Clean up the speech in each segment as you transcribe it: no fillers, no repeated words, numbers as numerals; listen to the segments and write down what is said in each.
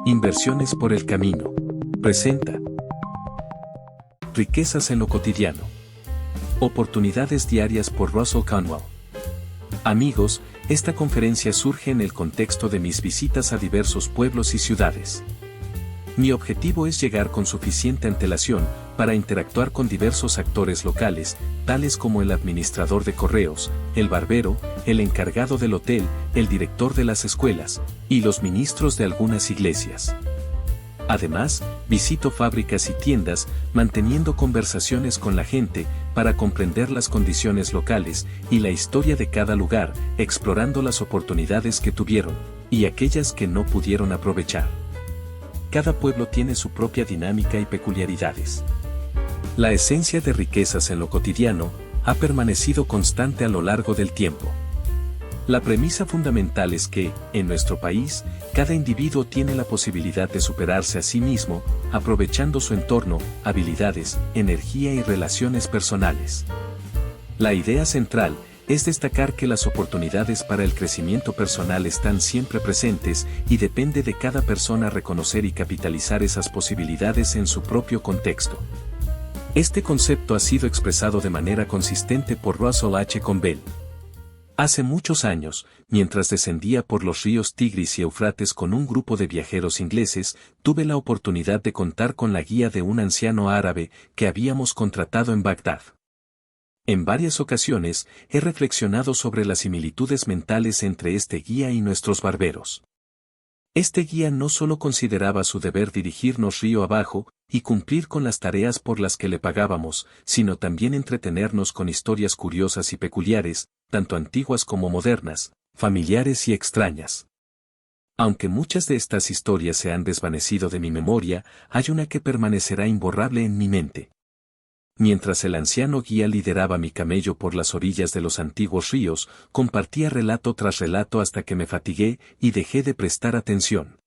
Inversiones por el camino. Presenta. Riquezas en lo cotidiano. Oportunidades diarias por Russell Conwell. Amigos, esta conferencia surge en el contexto de mis visitas a diversos pueblos y ciudades. Mi objetivo es llegar con suficiente antelación para interactuar con diversos actores locales, tales como el administrador de correos, el barbero, el encargado del hotel, el director de las escuelas, y los ministros de algunas iglesias. Además, visito fábricas y tiendas, manteniendo conversaciones con la gente, para comprender las condiciones locales y la historia de cada lugar, explorando las oportunidades que tuvieron, y aquellas que no pudieron aprovechar. Cada pueblo tiene su propia dinámica y peculiaridades. La esencia de riquezas en lo cotidiano ha permanecido constante a lo largo del tiempo. La premisa fundamental es que, en nuestro país, cada individuo tiene la posibilidad de superarse a sí mismo, aprovechando su entorno, habilidades, energía y relaciones personales. La idea central es destacar que las oportunidades para el crecimiento personal están siempre presentes y depende de cada persona reconocer y capitalizar esas posibilidades en su propio contexto. Este concepto ha sido expresado de manera consistente por Russell H. Conwell. Hace muchos años, mientras descendía por los ríos Tigris y Éufrates con un grupo de viajeros ingleses, tuve la oportunidad de contar con la guía de un anciano árabe que habíamos contratado en Bagdad. En varias ocasiones, he reflexionado sobre las similitudes mentales entre este guía y nuestros barberos. Este guía no solo consideraba su deber dirigirnos río abajo y cumplir con las tareas por las que le pagábamos, sino también entretenernos con historias curiosas y peculiares, tanto antiguas como modernas, familiares y extrañas. Aunque muchas de estas historias se han desvanecido de mi memoria, hay una que permanecerá imborrable en mi mente. Mientras el anciano guía lideraba mi camello por las orillas de los antiguos ríos, compartía relato tras relato hasta que me fatigué y dejé de prestar atención.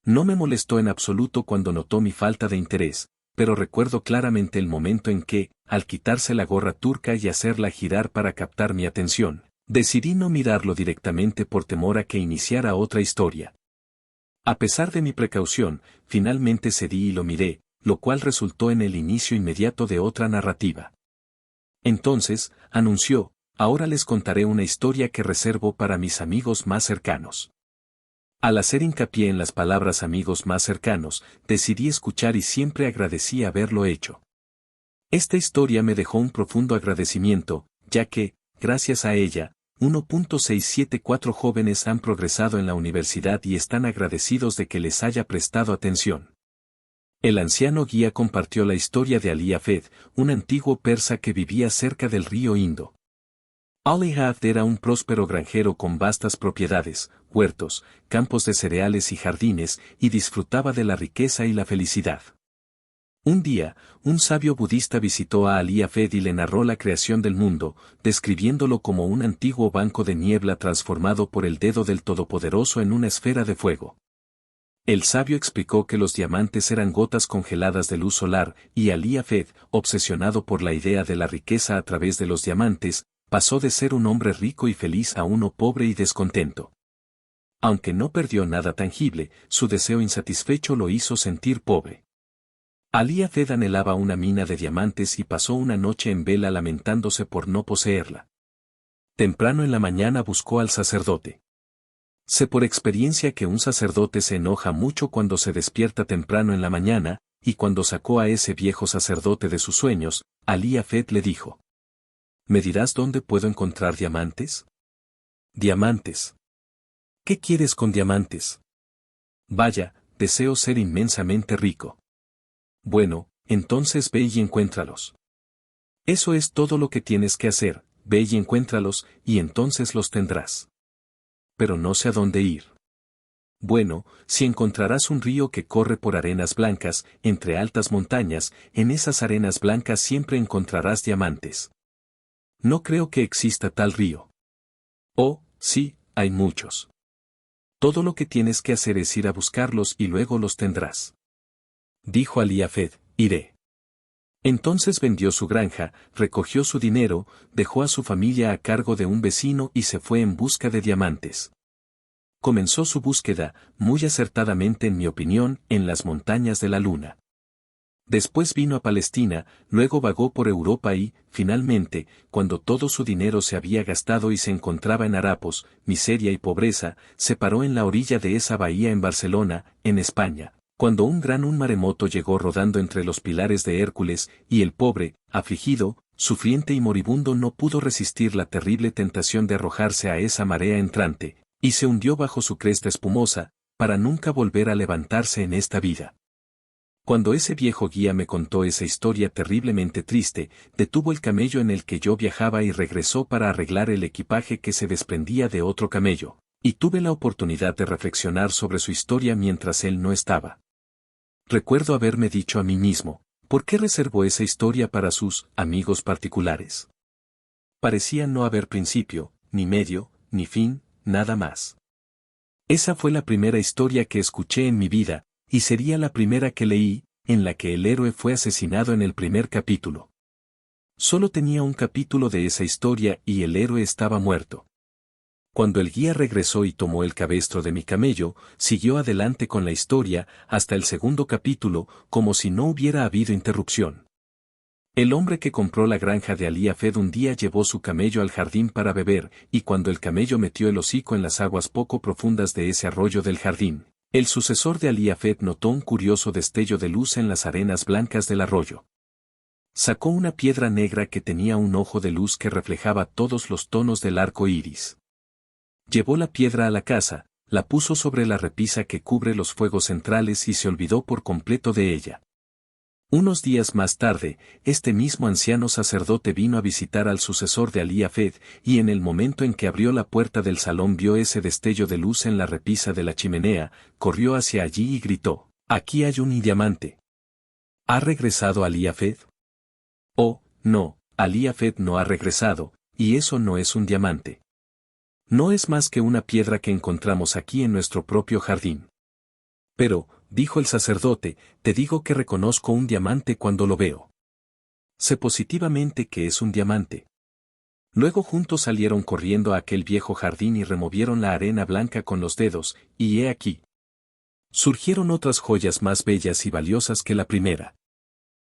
No me molestó en absoluto cuando notó mi falta de interés, pero recuerdo claramente el momento en que, al quitarse la gorra turca y hacerla girar para captar mi atención, decidí no mirarlo directamente por temor a que iniciara otra historia. A pesar de mi precaución, finalmente cedí y lo miré, lo cual resultó en el inicio inmediato de otra narrativa. Entonces, anunció, ahora les contaré una historia que reservo para mis amigos más cercanos. Al hacer hincapié en las palabras amigos más cercanos, decidí escuchar y siempre agradecí haberlo hecho. Esta historia me dejó un profundo agradecimiento, ya que, gracias a ella, 1.674 jóvenes han progresado en la universidad y están agradecidos de que les haya prestado atención. El anciano guía compartió la historia de Ali Hafed, un antiguo persa que vivía cerca del río Indo. Ali Hafed era un próspero granjero con vastas propiedades, huertos, campos de cereales y jardines, y disfrutaba de la riqueza y la felicidad. Un día, un sabio budista visitó a Ali Hafed y le narró la creación del mundo, describiéndolo como un antiguo banco de niebla transformado por el dedo del Todopoderoso en una esfera de fuego. El sabio explicó que los diamantes eran gotas congeladas de luz solar, y Ali Hafed, obsesionado por la idea de la riqueza a través de los diamantes, pasó de ser un hombre rico y feliz a uno pobre y descontento. Aunque no perdió nada tangible, su deseo insatisfecho lo hizo sentir pobre. Ali Hafed anhelaba una mina de diamantes y pasó una noche en vela lamentándose por no poseerla. Temprano en la mañana buscó al sacerdote. Sé por experiencia que un sacerdote se enoja mucho cuando se despierta temprano en la mañana, y cuando sacó a ese viejo sacerdote de sus sueños, Ali Hafed le dijo: ¿Me dirás dónde puedo encontrar diamantes? Diamantes. ¿Qué quieres con diamantes? Vaya, deseo ser inmensamente rico. Bueno, entonces ve y encuéntralos. Eso es todo lo que tienes que hacer, ve y encuéntralos, y entonces los tendrás. Pero no sé a dónde ir. Bueno, si encontrarás un río que corre por arenas blancas, entre altas montañas, en esas arenas blancas siempre encontrarás diamantes. No creo que exista tal río. Oh, sí, hay muchos. Todo lo que tienes que hacer es ir a buscarlos y luego los tendrás. Dijo Ali Hafed, iré. Entonces vendió su granja, recogió su dinero, dejó a su familia a cargo de un vecino y se fue en busca de diamantes. Comenzó su búsqueda, muy acertadamente en mi opinión, en las montañas de la Luna. Después vino a Palestina, luego vagó por Europa y, finalmente, cuando todo su dinero se había gastado y se encontraba en harapos, miseria y pobreza, se paró en la orilla de esa bahía en Barcelona, en España, cuando un maremoto llegó rodando entre los pilares de Hércules, y el pobre, afligido, sufriente y moribundo no pudo resistir la terrible tentación de arrojarse a esa marea entrante, y se hundió bajo su cresta espumosa, para nunca volver a levantarse en esta vida. Cuando ese viejo guía me contó esa historia terriblemente triste, detuvo el camello en el que yo viajaba y regresó para arreglar el equipaje que se desprendía de otro camello, y tuve la oportunidad de reflexionar sobre su historia mientras él no estaba. Recuerdo haberme dicho a mí mismo, ¿por qué reservó esa historia para sus amigos particulares? Parecía no haber principio, ni medio, ni fin, nada más. Esa fue la primera historia que escuché en mi vida, y sería la primera que leí, en la que el héroe fue asesinado en el primer capítulo. Solo tenía un capítulo de esa historia y el héroe estaba muerto. Cuando el guía regresó y tomó el cabestro de mi camello, siguió adelante con la historia, hasta el segundo capítulo, como si no hubiera habido interrupción. El hombre que compró la granja de Ali Hafed un día llevó su camello al jardín para beber, y cuando el camello metió el hocico en las aguas poco profundas de ese arroyo del jardín, el sucesor de Ali Hafed notó un curioso destello de luz en las arenas blancas del arroyo. Sacó una piedra negra que tenía un ojo de luz que reflejaba todos los tonos del arco iris. Llevó la piedra a la casa, la puso sobre la repisa que cubre los fuegos centrales y se olvidó por completo de ella. Unos días más tarde, este mismo anciano sacerdote vino a visitar al sucesor de Ali Hafed, y en el momento en que abrió la puerta del salón vio ese destello de luz en la repisa de la chimenea, corrió hacia allí y gritó, «Aquí hay un diamante». ¿Ha regresado Ali Hafed? Oh, no, Ali Hafed no ha regresado, y eso no es un diamante. No es más que una piedra que encontramos aquí en nuestro propio jardín. Pero, dijo el sacerdote, te digo que reconozco un diamante cuando lo veo. Sé positivamente que es un diamante. Luego juntos salieron corriendo a aquel viejo jardín y removieron la arena blanca con los dedos, y he aquí. Surgieron otras joyas más bellas y valiosas que la primera.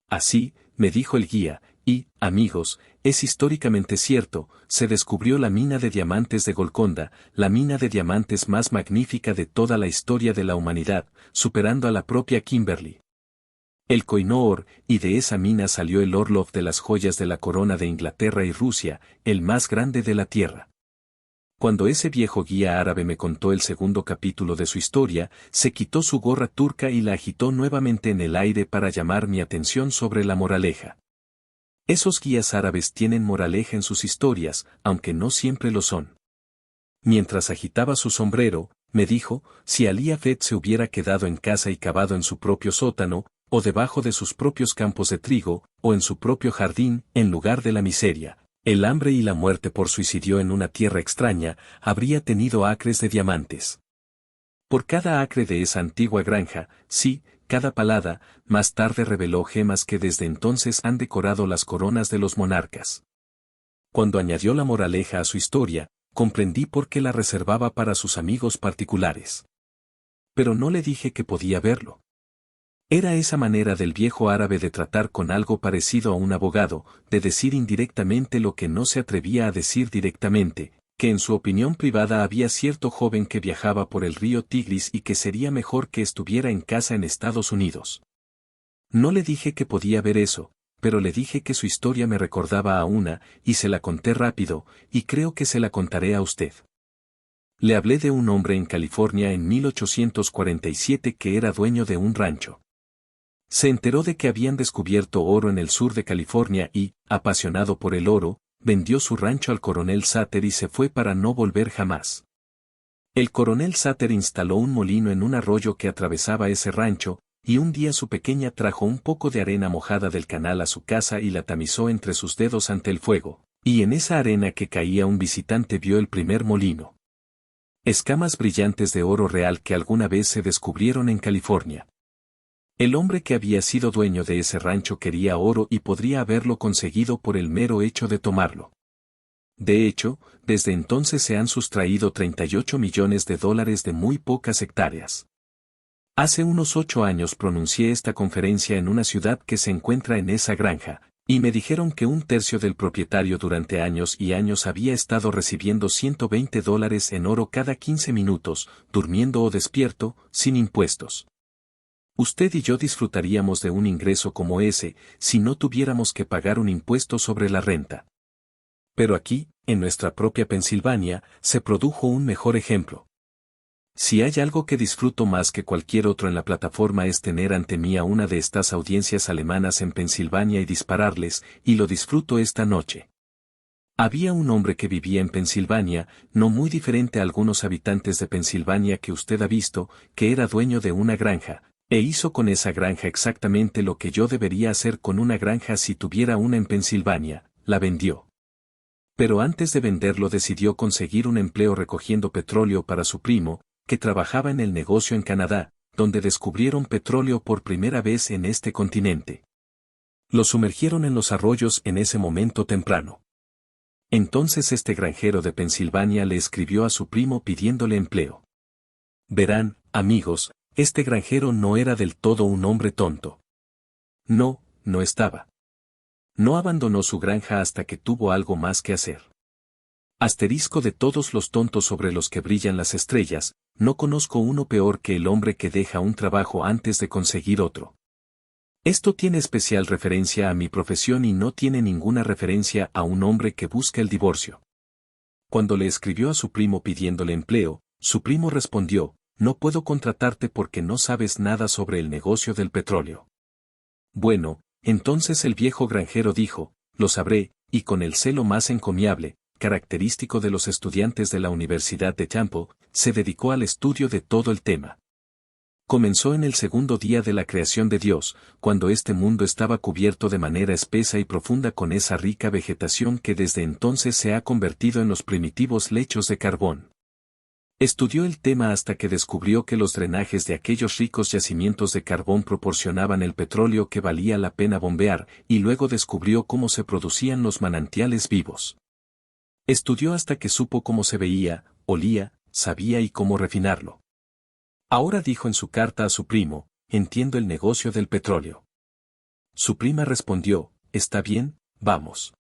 Así, me dijo el guía, y, amigos, es históricamente cierto, se descubrió la mina de diamantes de Golconda, la mina de diamantes más magnífica de toda la historia de la humanidad, superando a la propia Kimberley. El Koh-i-Noor, y de esa mina salió el Orlov de las joyas de la corona de Inglaterra y Rusia, el más grande de la tierra. Cuando ese viejo guía árabe me contó el segundo capítulo de su historia, se quitó su gorra turca y la agitó nuevamente en el aire para llamar mi atención sobre la moraleja. Esos guías árabes tienen moraleja en sus historias, aunque no siempre lo son. Mientras agitaba su sombrero, me dijo, si Ali Hafed se hubiera quedado en casa y cavado en su propio sótano, o debajo de sus propios campos de trigo, o en su propio jardín, en lugar de la miseria, el hambre y la muerte por suicidio en una tierra extraña, habría tenido acres de diamantes. Por cada acre de esa antigua granja, sí, cada palada, más tarde reveló gemas que desde entonces han decorado las coronas de los monarcas. Cuando añadió la moraleja a su historia, comprendí por qué la reservaba para sus amigos particulares. Pero no le dije que podía verlo. Era esa manera del viejo árabe de tratar con algo parecido a un abogado, de decir indirectamente lo que no se atrevía a decir directamente, que en su opinión privada había cierto joven que viajaba por el río Tigris y que sería mejor que estuviera en casa en Estados Unidos. No le dije que podía ver eso, pero le dije que su historia me recordaba a una, y se la conté rápido, y creo que se la contaré a usted. Le hablé de un hombre en California en 1847 que era dueño de un rancho. Se enteró de que habían descubierto oro en el sur de California y, apasionado por el oro, vendió su rancho al coronel Sutter y se fue para no volver jamás. El coronel Sutter instaló un molino en un arroyo que atravesaba ese rancho, y un día su pequeña trajo un poco de arena mojada del canal a su casa y la tamizó entre sus dedos ante el fuego, y en esa arena que caía un visitante vio el primer molino. Escamas brillantes de oro real que alguna vez se descubrieron en California. El hombre que había sido dueño de ese rancho quería oro y podría haberlo conseguido por el mero hecho de tomarlo. De hecho, desde entonces se han sustraído 38 millones de dólares de muy pocas hectáreas. Hace unos 8 años pronuncié esta conferencia en una ciudad que se encuentra en esa granja, y me dijeron que un tercio del propietario durante años y años había estado recibiendo 120 dólares en oro cada 15 minutos, durmiendo o despierto, sin impuestos. Usted y yo disfrutaríamos de un ingreso como ese, si no tuviéramos que pagar un impuesto sobre la renta. Pero aquí, en nuestra propia Pensilvania, se produjo un mejor ejemplo. Si hay algo que disfruto más que cualquier otro en la plataforma es tener ante mí a una de estas audiencias alemanas en Pensilvania y dispararles, y lo disfruto esta noche. Había un hombre que vivía en Pensilvania, no muy diferente a algunos habitantes de Pensilvania que usted ha visto, que era dueño de una granja, e hizo con esa granja exactamente lo que yo debería hacer con una granja si tuviera una en Pensilvania, la vendió. Pero antes de venderlo decidió conseguir un empleo recogiendo petróleo para su primo, que trabajaba en el negocio en Canadá, donde descubrieron petróleo por primera vez en este continente. Lo sumergieron en los arroyos en ese momento temprano. Entonces este granjero de Pensilvania le escribió a su primo pidiéndole empleo. Verán, amigos, este granjero no era del todo un hombre tonto. No, no estaba. No abandonó su granja hasta que tuvo algo más que hacer. Asterisco de todos los tontos sobre los que brillan las estrellas, no conozco uno peor que el hombre que deja un trabajo antes de conseguir otro. Esto tiene especial referencia a mi profesión y no tiene ninguna referencia a un hombre que busca el divorcio. Cuando le escribió a su primo pidiéndole empleo, su primo respondió, no puedo contratarte porque no sabes nada sobre el negocio del petróleo. Bueno, entonces el viejo granjero dijo, lo sabré, y con el celo más encomiable, característico de los estudiantes de la Universidad de Temple, se dedicó al estudio de todo el tema. Comenzó en el segundo día de la creación de Dios, cuando este mundo estaba cubierto de manera espesa y profunda con esa rica vegetación que desde entonces se ha convertido en los primitivos lechos de carbón. Estudió el tema hasta que descubrió que los drenajes de aquellos ricos yacimientos de carbón proporcionaban el petróleo que valía la pena bombear, y luego descubrió cómo se producían los manantiales vivos. Estudió hasta que supo cómo se veía, olía, sabía y cómo refinarlo. Ahora dijo en su carta a su primo, entiendo el negocio del petróleo. Su prima respondió, está bien, vamos.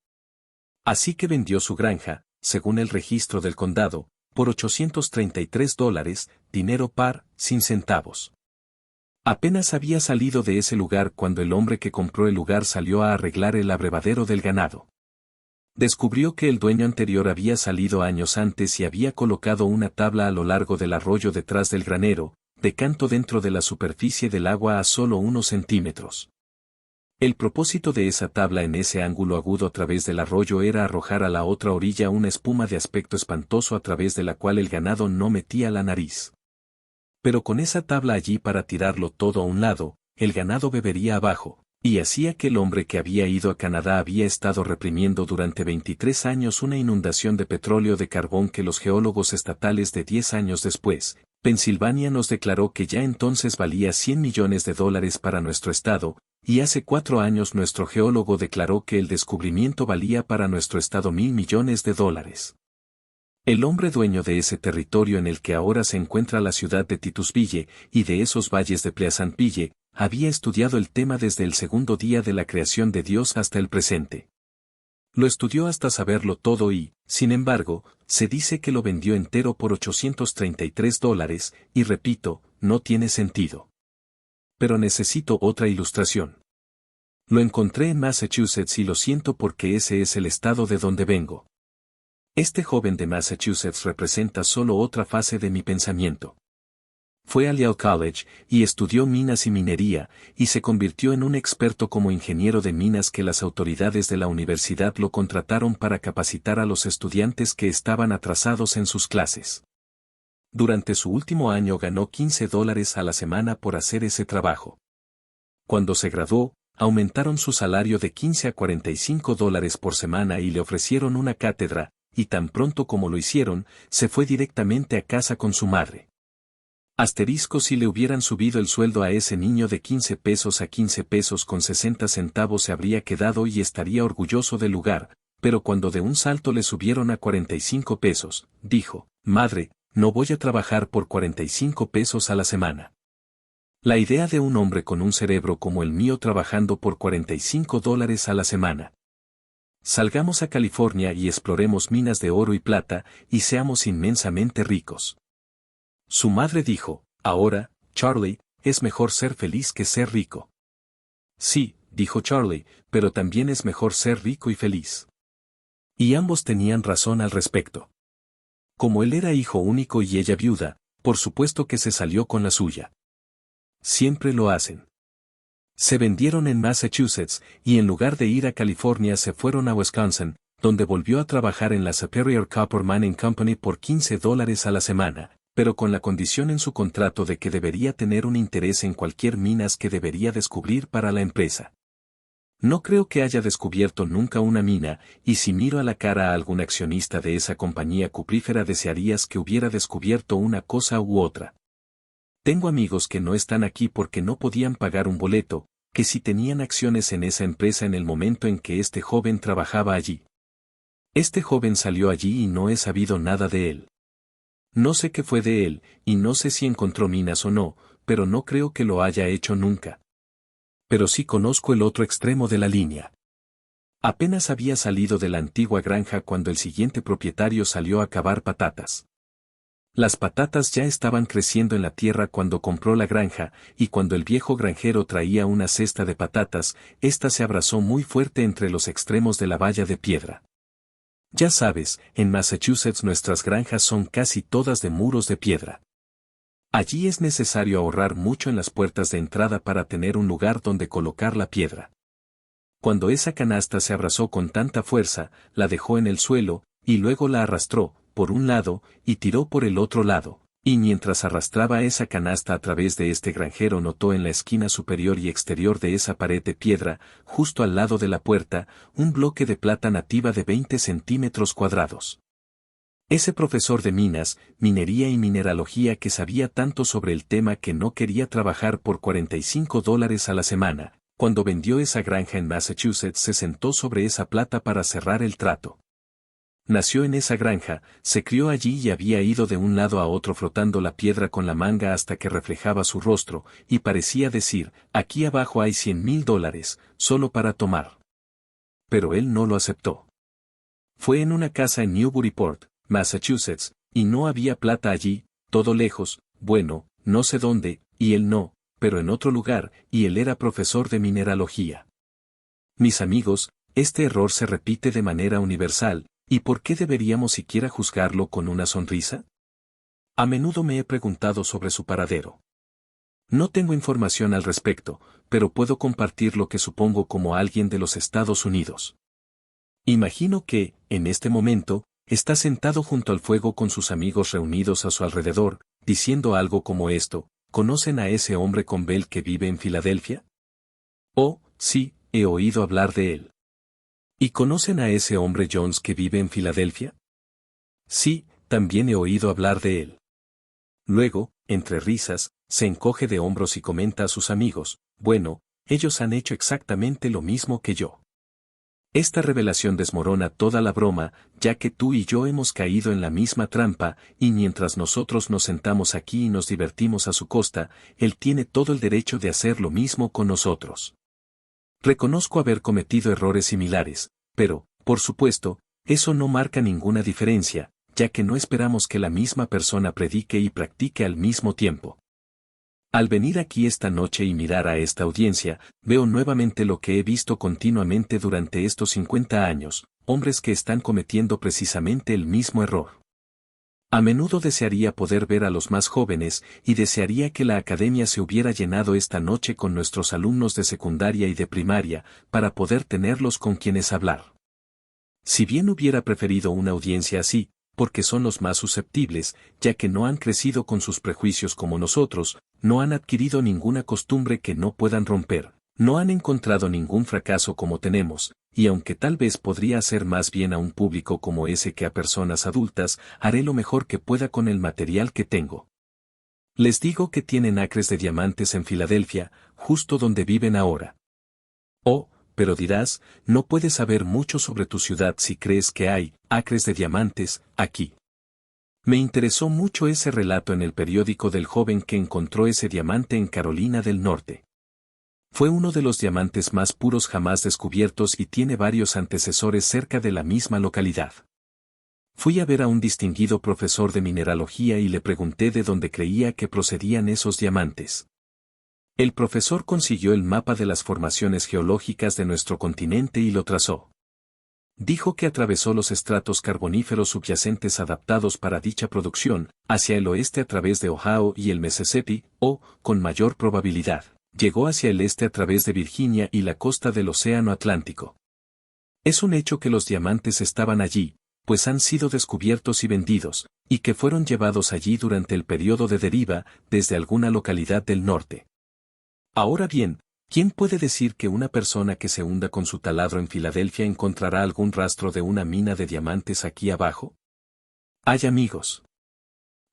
Así que vendió su granja, según el registro del condado, por $833, dinero par, sin centavos. Apenas había salido de ese lugar cuando el hombre que compró el lugar salió a arreglar el abrevadero del ganado. Descubrió que el dueño anterior había salido años antes y había colocado una tabla a lo largo del arroyo detrás del granero, de canto dentro de la superficie del agua a solo unos centímetros. El propósito de esa tabla en ese ángulo agudo a través del arroyo era arrojar a la otra orilla una espuma de aspecto espantoso a través de la cual el ganado no metía la nariz. Pero con esa tabla allí para tirarlo todo a un lado, el ganado bebería abajo. Y así aquel hombre que había ido a Canadá había estado reprimiendo durante 23 años una inundación de petróleo de carbón que los geólogos estatales de 10 años después, Pensilvania nos declaró que ya entonces valía $100 millones para nuestro estado, y hace 4 años nuestro geólogo declaró que el descubrimiento valía para nuestro estado $1.000 millones. El hombre dueño de ese territorio en el que ahora se encuentra la ciudad de Titusville, y de esos valles de Pleasantville, había estudiado el tema desde el segundo día de la creación de Dios hasta el presente. Lo estudió hasta saberlo todo y, sin embargo, se dice que lo vendió entero por $833, y repito, no tiene sentido. Pero necesito otra ilustración. Lo encontré en Massachusetts y lo siento porque ese es el estado de donde vengo. Este joven de Massachusetts representa solo otra fase de mi pensamiento. Fue al Yale College, y estudió minas y minería, y se convirtió en un experto como ingeniero de minas que las autoridades de la universidad lo contrataron para capacitar a los estudiantes que estaban atrasados en sus clases. Durante su último año ganó $15 a la semana por hacer ese trabajo. Cuando se graduó, aumentaron su salario de $15 a $45 por semana y le ofrecieron una cátedra, y tan pronto como lo hicieron, se fue directamente a casa con su madre. Asterisco si le hubieran subido el sueldo a ese niño de 15 pesos a 15 pesos con 60 centavos se habría quedado y estaría orgulloso del lugar, pero cuando de un salto le subieron a 45 pesos, dijo, madre, no voy a trabajar por 45 pesos a la semana. La idea de un hombre con un cerebro como el mío trabajando por $45 a la semana. Salgamos a California y exploremos minas de oro y plata, y seamos inmensamente ricos. Su madre dijo, ahora, Charlie, es mejor ser feliz que ser rico. Sí, dijo Charlie, pero también es mejor ser rico y feliz. Y ambos tenían razón al respecto. Como él era hijo único y ella viuda, por supuesto que se salió con la suya. Siempre lo hacen. Se vendieron en Massachusetts, y en lugar de ir a California se fueron a Wisconsin, donde volvió a trabajar en la Superior Copper Mining Company por $15 a la semana, pero con la condición en su contrato de que debería tener un interés en cualquier minas que debería descubrir para la empresa. No creo que haya descubierto nunca una mina, y si miro a la cara a algún accionista de esa compañía cuprífera desearías que hubiera descubierto una cosa u otra. Tengo amigos que no están aquí porque no podían pagar un boleto, que si tenían acciones en esa empresa en el momento en que este joven trabajaba allí. Este joven salió allí y no he sabido nada de él. No sé qué fue de él, y no sé si encontró minas o no, pero no creo que lo haya hecho nunca. Pero sí conozco el otro extremo de la línea. Apenas había salido de la antigua granja cuando el siguiente propietario salió a cavar patatas. Las patatas ya estaban creciendo en la tierra cuando compró la granja, y cuando el viejo granjero traía una cesta de patatas, ésta se abrazó muy fuerte entre los extremos de la valla de piedra. Ya sabes, en Massachusetts nuestras granjas son casi todas de muros de piedra. Allí es necesario ahorrar mucho en las puertas de entrada para tener un lugar donde colocar la piedra. Cuando esa canasta se abrazó con tanta fuerza, la dejó en el suelo, y luego la arrastró, por un lado, y tiró por el otro lado, y mientras arrastraba esa canasta a través de este granjero notó en la esquina superior y exterior de esa pared de piedra, justo al lado de la puerta, un bloque de plata nativa de 20 centímetros cuadrados. Ese profesor de minas, minería y mineralogía que sabía tanto sobre el tema que no quería trabajar por $45 a la semana, cuando vendió esa granja en Massachusetts se sentó sobre esa plata para cerrar el trato. Nació en esa granja, se crió allí y había ido de un lado a otro frotando la piedra con la manga hasta que reflejaba su rostro, y parecía decir, aquí abajo hay $100,000, solo para tomar. Pero él no lo aceptó. Fue en una casa en Newburyport, Massachusetts, y no había plata allí, todo lejos, bueno, no sé dónde, y él no, pero en otro lugar, y él era profesor de mineralogía. Mis amigos, este error se repite de manera universal, ¿y por qué deberíamos siquiera juzgarlo con una sonrisa? A menudo me he preguntado sobre su paradero. No tengo información al respecto, pero puedo compartir lo que supongo como alguien de los Estados Unidos. Imagino que, en este momento, está sentado junto al fuego con sus amigos reunidos a su alrededor, diciendo algo como esto, ¿conocen a ese hombre con Bell que vive en Filadelfia? Oh, sí, he oído hablar de él. ¿Y conocen a ese hombre Jones que vive en Filadelfia? Sí, también he oído hablar de él. Luego, entre risas, se encoge de hombros y comenta a sus amigos, bueno, ellos han hecho exactamente lo mismo que yo. Esta revelación desmorona toda la broma, ya que tú y yo hemos caído en la misma trampa, y mientras nosotros nos sentamos aquí y nos divertimos a su costa, él tiene todo el derecho de hacer lo mismo con nosotros. Reconozco haber cometido errores similares, pero, por supuesto, eso no marca ninguna diferencia, ya que no esperamos que la misma persona predique y practique al mismo tiempo. Al venir aquí esta noche y mirar a esta audiencia, veo nuevamente lo que he visto continuamente durante estos 50 años, hombres que están cometiendo precisamente el mismo error. A menudo desearía poder ver a los más jóvenes, y desearía que la academia se hubiera llenado esta noche con nuestros alumnos de secundaria y de primaria, para poder tenerlos con quienes hablar. Si bien hubiera preferido una audiencia así, porque son los más susceptibles, ya que no han crecido con sus prejuicios como nosotros, no han adquirido ninguna costumbre que no puedan romper, no han encontrado ningún fracaso como tenemos, y aunque tal vez podría hacer más bien a un público como ese que a personas adultas, haré lo mejor que pueda con el material que tengo. Les digo que tienen acres de diamantes en Filadelfia, justo donde viven ahora. Oh, pero dirás, no puedes saber mucho sobre tu ciudad si crees que hay acres de diamantes aquí. Me interesó mucho ese relato en el periódico del joven que encontró ese diamante en Carolina del Norte. Fue uno de los diamantes más puros jamás descubiertos y tiene varios antecesores cerca de la misma localidad. Fui a ver a un distinguido profesor de mineralogía y le pregunté de dónde creía que procedían esos diamantes. El profesor consiguió el mapa de las formaciones geológicas de nuestro continente y lo trazó. Dijo que atravesó los estratos carboníferos subyacentes adaptados para dicha producción, hacia el oeste a través de Ohio y el Mississippi, o, con mayor probabilidad, llegó hacia el este a través de Virginia y la costa del Océano Atlántico. Es un hecho que los diamantes estaban allí, pues han sido descubiertos y vendidos, y que fueron llevados allí durante el periodo de deriva, desde alguna localidad del norte. Ahora bien, ¿quién puede decir que una persona que se hunda con su taladro en Filadelfia encontrará algún rastro de una mina de diamantes aquí abajo? Hay amigos.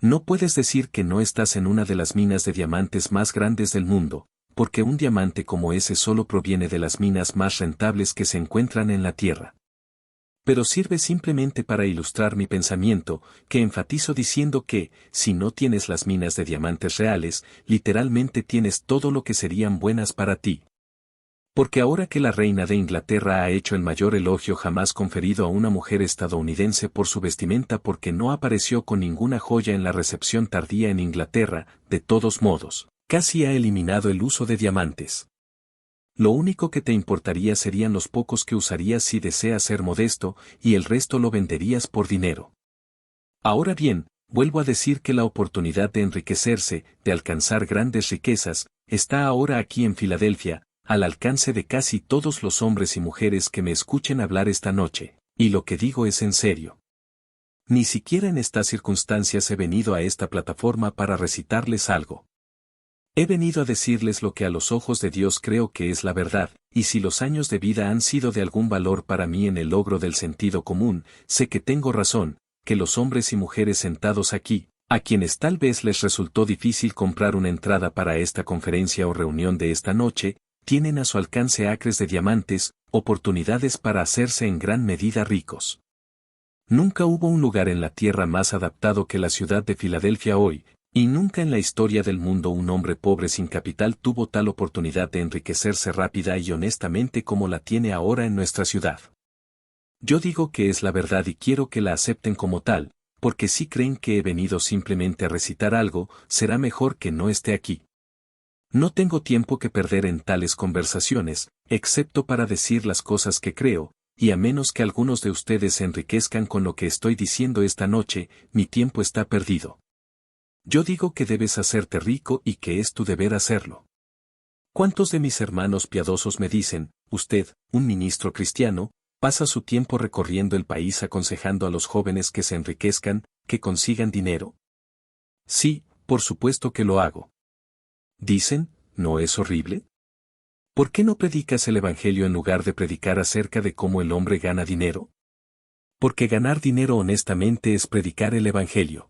No puedes decir que no estás en una de las minas de diamantes más grandes del mundo, porque un diamante como ese solo proviene de las minas más rentables que se encuentran en la Tierra. Pero sirve simplemente para ilustrar mi pensamiento, que enfatizo diciendo que, si no tienes las minas de diamantes reales, literalmente tienes todo lo que serían buenas para ti. Porque ahora que la reina de Inglaterra ha hecho el mayor elogio jamás conferido a una mujer estadounidense por su vestimenta porque no apareció con ninguna joya en la recepción tardía en Inglaterra, de todos modos, casi ha eliminado el uso de diamantes. Lo único que te importaría serían los pocos que usarías si deseas ser modesto, y el resto lo venderías por dinero. Ahora bien, vuelvo a decir que la oportunidad de enriquecerse, de alcanzar grandes riquezas, está ahora aquí en Filadelfia, al alcance de casi todos los hombres y mujeres que me escuchen hablar esta noche, y lo que digo es en serio. Ni siquiera en estas circunstancias he venido a esta plataforma para recitarles algo. He venido a decirles lo que a los ojos de Dios creo que es la verdad, y si los años de vida han sido de algún valor para mí en el logro del sentido común, sé que tengo razón, que los hombres y mujeres sentados aquí, a quienes tal vez les resultó difícil comprar una entrada para esta conferencia o reunión de esta noche, tienen a su alcance acres de diamantes, oportunidades para hacerse en gran medida ricos. Nunca hubo un lugar en la tierra más adaptado que la ciudad de Filadelfia hoy, y nunca en la historia del mundo un hombre pobre sin capital tuvo tal oportunidad de enriquecerse rápida y honestamente como la tiene ahora en nuestra ciudad. Yo digo que es la verdad y quiero que la acepten como tal, porque si creen que he venido simplemente a recitar algo, será mejor que no esté aquí. No tengo tiempo que perder en tales conversaciones, excepto para decir las cosas que creo, y a menos que algunos de ustedes se enriquezcan con lo que estoy diciendo esta noche, mi tiempo está perdido. Yo digo que debes hacerte rico y que es tu deber hacerlo. ¿Cuántos de mis hermanos piadosos me dicen, usted, un ministro cristiano, pasa su tiempo recorriendo el país aconsejando a los jóvenes que se enriquezcan, que consigan dinero? Sí, por supuesto que lo hago. Dicen, ¿no es horrible? ¿Por qué no predicas el Evangelio en lugar de predicar acerca de cómo el hombre gana dinero? Porque ganar dinero honestamente es predicar el Evangelio.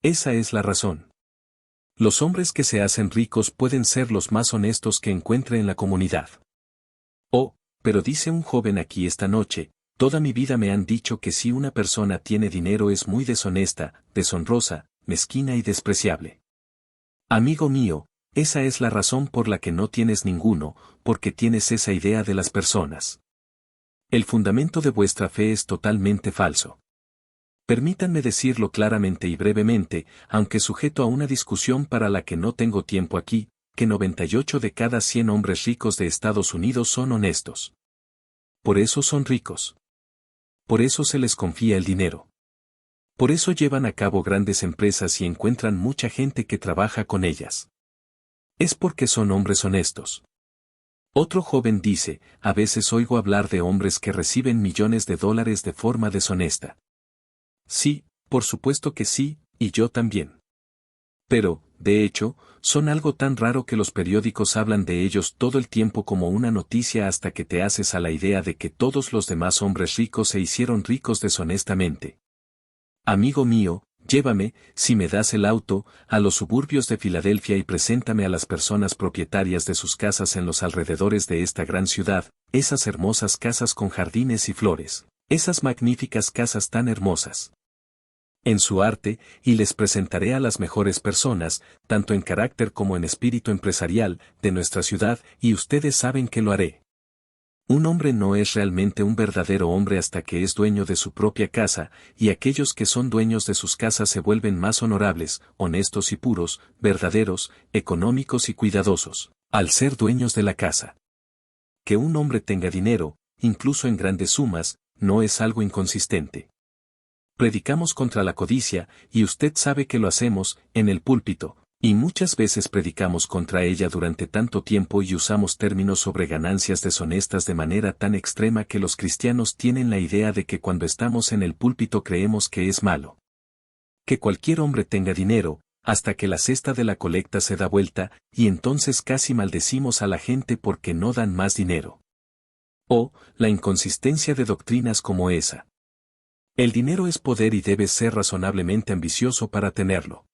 Esa es la razón. Los hombres que se hacen ricos pueden ser los más honestos que encuentre en la comunidad. Oh, pero dice un joven aquí esta noche, toda mi vida me han dicho que si una persona tiene dinero es muy deshonesta, deshonrosa, mezquina y despreciable. Amigo mío, esa es la razón por la que no tienes ninguno, porque tienes esa idea de las personas. El fundamento de vuestra fe es totalmente falso. Permítanme decirlo claramente y brevemente, aunque sujeto a una discusión para la que no tengo tiempo aquí, que 98 de cada 100 hombres ricos de Estados Unidos son honestos. Por eso son ricos. Por eso se les confía el dinero. Por eso llevan a cabo grandes empresas y encuentran mucha gente que trabaja con ellas. Es porque son hombres honestos. Otro joven dice, a veces oigo hablar de hombres que reciben millones de dólares de forma deshonesta. Sí, por supuesto que sí, y yo también. Pero, de hecho, son algo tan raro que los periódicos hablan de ellos todo el tiempo como una noticia hasta que te haces a la idea de que todos los demás hombres ricos se hicieron ricos deshonestamente. Amigo mío, Llévame, si me das el auto, a los suburbios de Filadelfia y preséntame a las personas propietarias de sus casas en los alrededores de esta gran ciudad, esas hermosas casas con jardines y flores, esas magníficas casas tan hermosas en su arte, y les presentaré a las mejores personas, tanto en carácter como en espíritu empresarial, de nuestra ciudad, y ustedes saben que lo haré. Un hombre no es realmente un verdadero hombre hasta que es dueño de su propia casa, y aquellos que son dueños de sus casas se vuelven más honorables, honestos y puros, verdaderos, económicos y cuidadosos, al ser dueños de la casa. Que un hombre tenga dinero, incluso en grandes sumas, no es algo inconsistente. Predicamos contra la codicia, y usted sabe que lo hacemos, en el púlpito, y muchas veces predicamos contra ella durante tanto tiempo y usamos términos sobre ganancias deshonestas de manera tan extrema que los cristianos tienen la idea de que cuando estamos en el púlpito creemos que es malo. Que cualquier hombre tenga dinero, hasta que la cesta de la colecta se da vuelta, y entonces casi maldecimos a la gente porque no dan más dinero. O, la inconsistencia de doctrinas como esa. El dinero es poder y debes ser razonablemente ambicioso para tenerlo.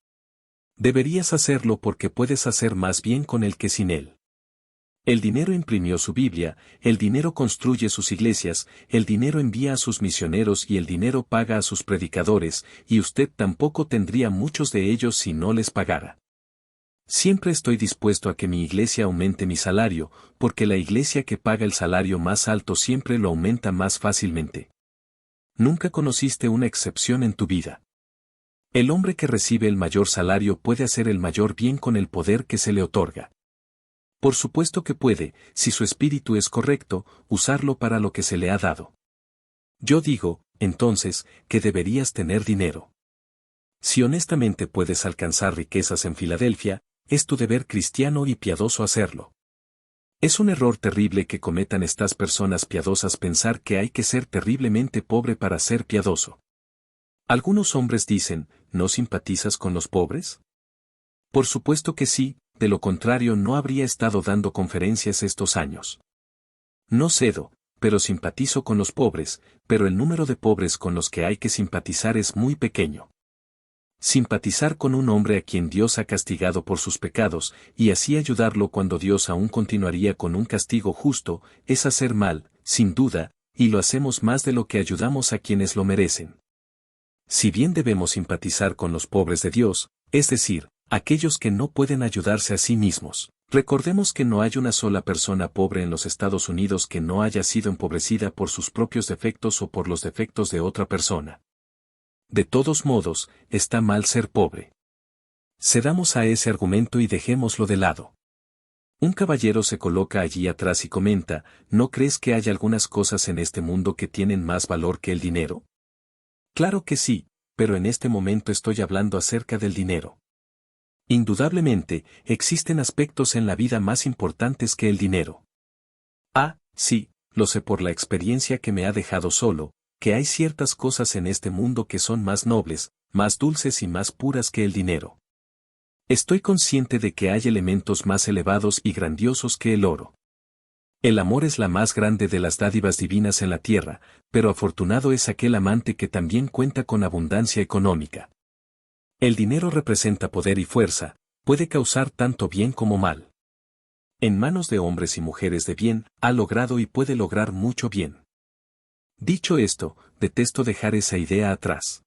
Deberías hacerlo porque puedes hacer más bien con él que sin él. El dinero imprimió su Biblia, el dinero construye sus iglesias, el dinero envía a sus misioneros y el dinero paga a sus predicadores, y usted tampoco tendría muchos de ellos si no les pagara. Siempre estoy dispuesto a que mi iglesia aumente mi salario, porque la iglesia que paga el salario más alto siempre lo aumenta más fácilmente. Nunca conociste una excepción en tu vida. El hombre que recibe el mayor salario puede hacer el mayor bien con el poder que se le otorga. Por supuesto que puede, si su espíritu es correcto, usarlo para lo que se le ha dado. Yo digo, entonces, que deberías tener dinero. Si honestamente puedes alcanzar riquezas en Filadelfia, es tu deber cristiano y piadoso hacerlo. Es un error terrible que cometan estas personas piadosas pensar que hay que ser terriblemente pobre para ser piadoso. Algunos hombres dicen, ¿no simpatizas con los pobres? Por supuesto que sí, de lo contrario no habría estado dando conferencias estos años. No cedo, pero simpatizo con los pobres, pero el número de pobres con los que hay que simpatizar es muy pequeño. Simpatizar con un hombre a quien Dios ha castigado por sus pecados, y así ayudarlo cuando Dios aún continuaría con un castigo justo, es hacer mal, sin duda, y lo hacemos más de lo que ayudamos a quienes lo merecen. Si bien debemos simpatizar con los pobres de Dios, es decir, aquellos que no pueden ayudarse a sí mismos, recordemos que no hay una sola persona pobre en los Estados Unidos que no haya sido empobrecida por sus propios defectos o por los defectos de otra persona. De todos modos, está mal ser pobre. Cedamos a ese argumento y dejémoslo de lado. Un caballero se coloca allí atrás y comenta, ¿no crees que hay algunas cosas en este mundo que tienen más valor que el dinero? Claro que sí, pero en este momento estoy hablando acerca del dinero. Indudablemente, existen aspectos en la vida más importantes que el dinero. Ah, sí, lo sé por la experiencia que me ha dejado solo, que hay ciertas cosas en este mundo que son más nobles, más dulces y más puras que el dinero. Estoy consciente de que hay elementos más elevados y grandiosos que el oro. El amor es la más grande de las dádivas divinas en la tierra, pero afortunado es aquel amante que también cuenta con abundancia económica. El dinero representa poder y fuerza, puede causar tanto bien como mal. En manos de hombres y mujeres de bien, ha logrado y puede lograr mucho bien. Dicho esto, detesto dejar esa idea atrás.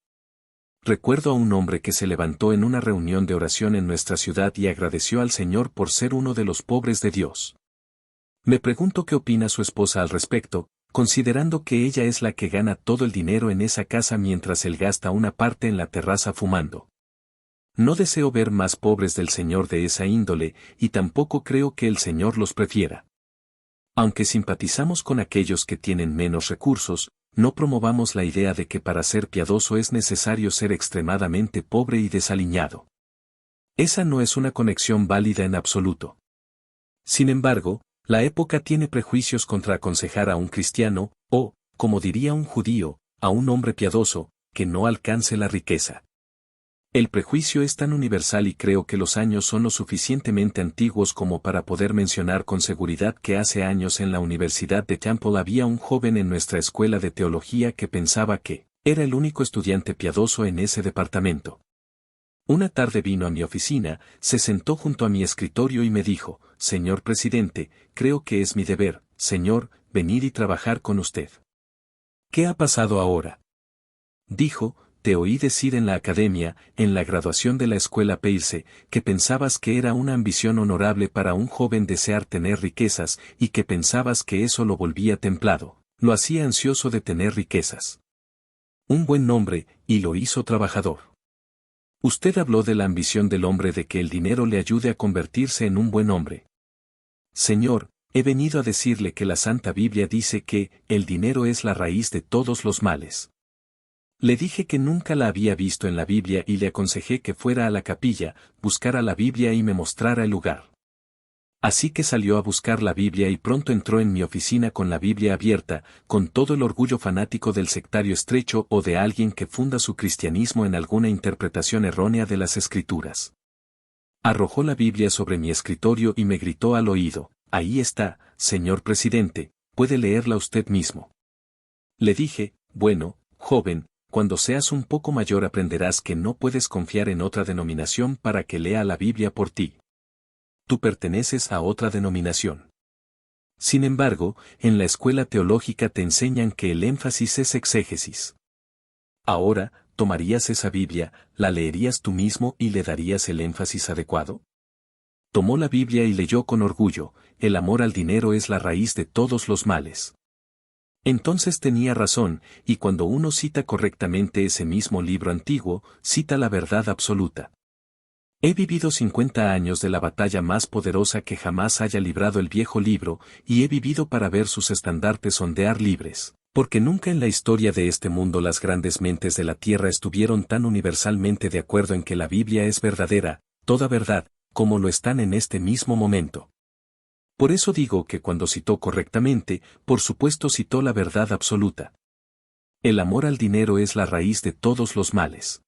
Recuerdo a un hombre que se levantó en una reunión de oración en nuestra ciudad y agradeció al Señor por ser uno de los pobres de Dios. Me pregunto qué opina su esposa al respecto, considerando que ella es la que gana todo el dinero en esa casa mientras él gasta una parte en la terraza fumando. No deseo ver más pobres del Señor de esa índole, y tampoco creo que el Señor los prefiera. Aunque simpatizamos con aquellos que tienen menos recursos, no promovamos la idea de que para ser piadoso es necesario ser extremadamente pobre y desaliñado. Esa no es una conexión válida en absoluto. Sin embargo, la época tiene prejuicios contra aconsejar a un cristiano, o, como diría un judío, a un hombre piadoso, que no alcance la riqueza. El prejuicio es tan universal y creo que los años son lo suficientemente antiguos como para poder mencionar con seguridad que hace años en la Universidad de Temple había un joven en nuestra escuela de teología que pensaba que, Era el único estudiante piadoso en ese departamento. Una tarde vino a mi oficina, se sentó junto a mi escritorio y me dijo, «Señor presidente, creo que es mi deber, señor, venir y trabajar con usted». «¿Qué ha pasado ahora?». Dijo, «Te oí decir en la academia, en la graduación de la escuela Peirce, que pensabas que era una ambición honorable para un joven desear tener riquezas y que pensabas que eso lo volvía templado, lo hacía ansioso de tener riquezas. Un buen nombre, y lo hizo trabajador. Usted habló de la ambición del hombre de que el dinero le ayude a convertirse en un buen hombre. Señor, he venido a decirle que la Santa Biblia dice que el dinero es la raíz de todos los males. Le dije que nunca la había visto en la Biblia y le aconsejé que fuera a la capilla, buscara la Biblia y me mostrara el lugar. Así que salió a buscar la Biblia y pronto entró en mi oficina con la Biblia abierta, con todo el orgullo fanático del sectario estrecho o de alguien que funda su cristianismo en alguna interpretación errónea de las Escrituras. Arrojó la Biblia sobre mi escritorio y me gritó al oído, «Ahí está, señor presidente, puede leerla usted mismo». Le dije, «Bueno, joven, cuando seas un poco mayor aprenderás que no puedes confiar en otra denominación para que lea la Biblia por ti. Tú perteneces a otra denominación. Sin embargo, en la escuela teológica te enseñan que el énfasis es exégesis. Ahora, ¿tomarías esa Biblia, la leerías tú mismo y le darías el énfasis adecuado?». Tomó la Biblia y leyó con orgullo, «El amor al dinero es la raíz de todos los males». Entonces tenía razón, y cuando uno cita correctamente ese mismo libro antiguo, cita la verdad absoluta. He vivido 50 años de la batalla más poderosa que jamás haya librado el viejo libro, y he vivido para ver sus estandartes ondear libres, porque nunca en la historia de este mundo las grandes mentes de la tierra estuvieron tan universalmente de acuerdo en que la Biblia es verdadera, toda verdad, como lo están en este mismo momento. Por eso digo que cuando citó correctamente, por supuesto citó la verdad absoluta. El amor al dinero es la raíz de todos los males.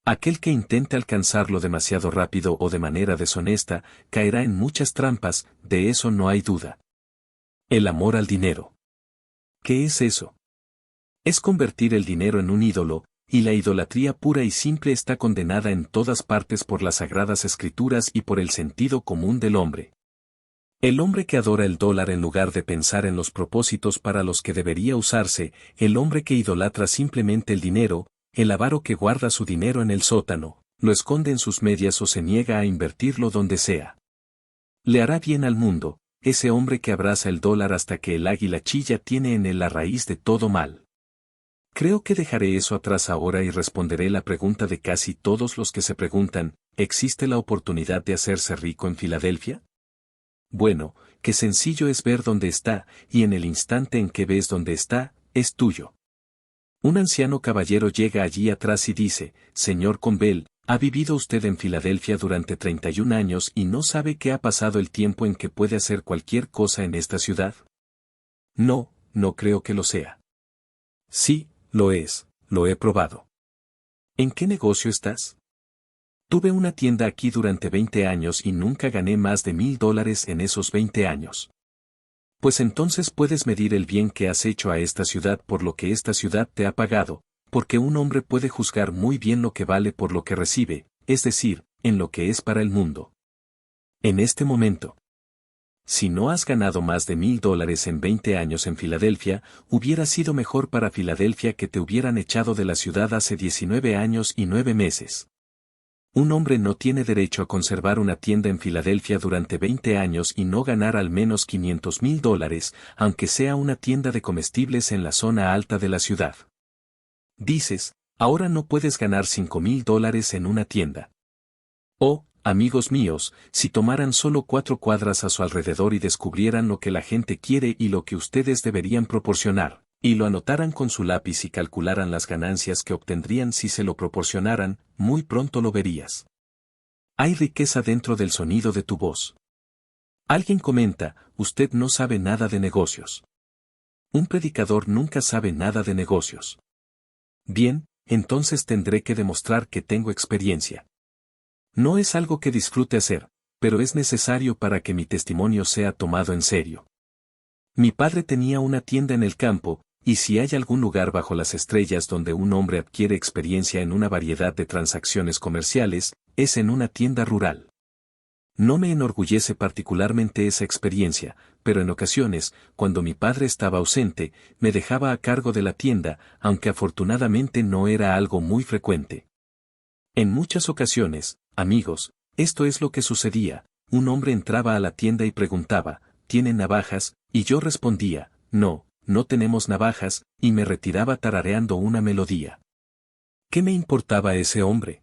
Aquel que intente alcanzarlo demasiado rápido o de manera deshonesta, caerá en muchas trampas, de eso no hay duda. El amor al dinero. ¿Qué es eso? Es convertir el dinero en un ídolo, y la idolatría pura y simple está condenada en todas partes por las sagradas escrituras y por el sentido común del hombre. El hombre que adora el dólar en lugar de pensar en los propósitos para los que debería usarse, el hombre que idolatra simplemente el dinero, el avaro que guarda su dinero en el sótano, lo esconde en sus medias o se niega a invertirlo donde sea. Le hará bien al mundo, ese hombre que abraza el dólar hasta que el águila chilla tiene en él la raíz de todo mal. Creo que dejaré eso atrás ahora y responderé la pregunta de casi todos los que se preguntan, ¿existe la oportunidad de hacerse rico en Filadelfia? Bueno, qué sencillo es ver dónde está, y en el instante en que ves dónde está, es tuyo. Un anciano caballero llega allí atrás y dice, «Señor Conbell, ¿ha vivido usted en Filadelfia durante 31 años y no sabe que ha pasado el tiempo en que puede hacer cualquier cosa en esta ciudad?». No, no creo que lo sea. Sí, lo es, lo he probado. ¿En qué negocio estás? Tuve una tienda aquí durante 20 años y nunca gané más de $1000 en esos 20 años. Pues entonces puedes medir el bien que has hecho a esta ciudad por lo que esta ciudad te ha pagado, porque un hombre puede juzgar muy bien lo que vale por lo que recibe, es decir, en lo que es para el mundo. En este momento, si no has ganado más de $1000 en 20 años en Filadelfia, hubiera sido mejor para Filadelfia que te hubieran echado de la ciudad hace 19 años y 9 meses. Un hombre no tiene derecho a conservar una tienda en Filadelfia durante 20 años y no ganar al menos $500,000, aunque sea una tienda de comestibles en la zona alta de la ciudad. Dices, ahora no puedes ganar $5,000 en una tienda. Oh, amigos míos, si tomaran solo 4 cuadras a su alrededor y descubrieran lo que la gente quiere y lo que ustedes deberían proporcionar, y lo anotaran con su lápiz y calcularan las ganancias que obtendrían si se lo proporcionaran, muy pronto lo verías. Hay riqueza dentro del sonido de tu voz. Alguien comenta, usted no sabe nada de negocios. Un predicador nunca sabe nada de negocios. Bien, entonces tendré que demostrar que tengo experiencia. No es algo que disfrute hacer, pero es necesario para que mi testimonio sea tomado en serio. Mi padre tenía una tienda en el campo, y si hay algún lugar bajo las estrellas donde un hombre adquiere experiencia en una variedad de transacciones comerciales, es en una tienda rural. No me enorgullece particularmente esa experiencia, pero en ocasiones, cuando mi padre estaba ausente, me dejaba a cargo de la tienda, aunque afortunadamente no era algo muy frecuente. En muchas ocasiones, amigos, esto es lo que sucedía: un hombre entraba a la tienda y preguntaba, ¿tienen navajas? Y yo respondía, no, no tenemos navajas, y me retiraba tarareando una melodía. ¿Qué me importaba ese hombre?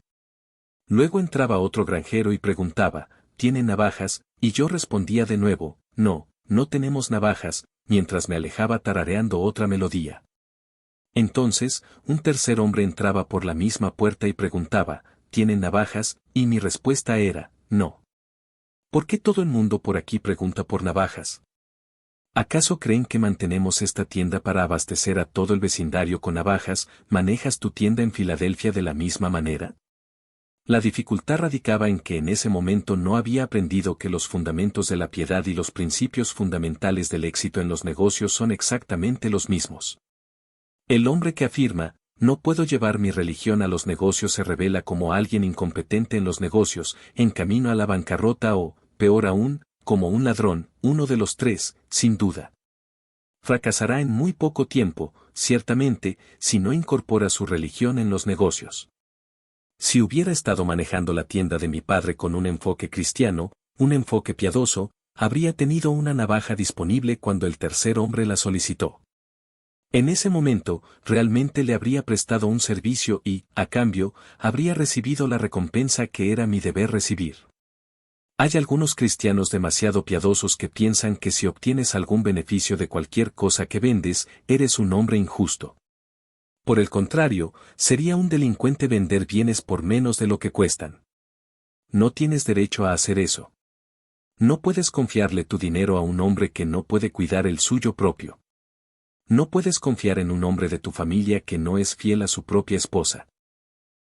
Luego entraba otro granjero y preguntaba, ¿tienen navajas? Y yo respondía de nuevo, no, no tenemos navajas, mientras me alejaba tarareando otra melodía. Entonces, un tercer hombre entraba por la misma puerta y preguntaba, ¿tienen navajas? Y mi respuesta era, no. ¿Por qué todo el mundo por aquí pregunta por navajas? ¿Acaso creen que mantenemos esta tienda para abastecer a todo el vecindario con navajas? ¿Manejas tu tienda en Filadelfia de la misma manera? La dificultad radicaba en que en ese momento no había aprendido que los fundamentos de la piedad y los principios fundamentales del éxito en los negocios son exactamente los mismos. El hombre que afirma, no puedo llevar mi religión a los negocios, se revela como alguien incompetente en los negocios, en camino a la bancarrota o, peor aún, como un ladrón, uno de los tres, sin duda. Fracasará en muy poco tiempo, ciertamente, si no incorpora su religión en los negocios. Si hubiera estado manejando la tienda de mi padre con un enfoque cristiano, un enfoque piadoso, habría tenido una navaja disponible cuando el tercer hombre la solicitó. En ese momento, realmente le habría prestado un servicio y, a cambio, habría recibido la recompensa que era mi deber recibir. Hay algunos cristianos demasiado piadosos que piensan que si obtienes algún beneficio de cualquier cosa que vendes, eres un hombre injusto. Por el contrario, sería un delincuente vender bienes por menos de lo que cuestan. No tienes derecho a hacer eso. No puedes confiarle tu dinero a un hombre que no puede cuidar el suyo propio. No puedes confiar en un hombre de tu familia que no es fiel a su propia esposa.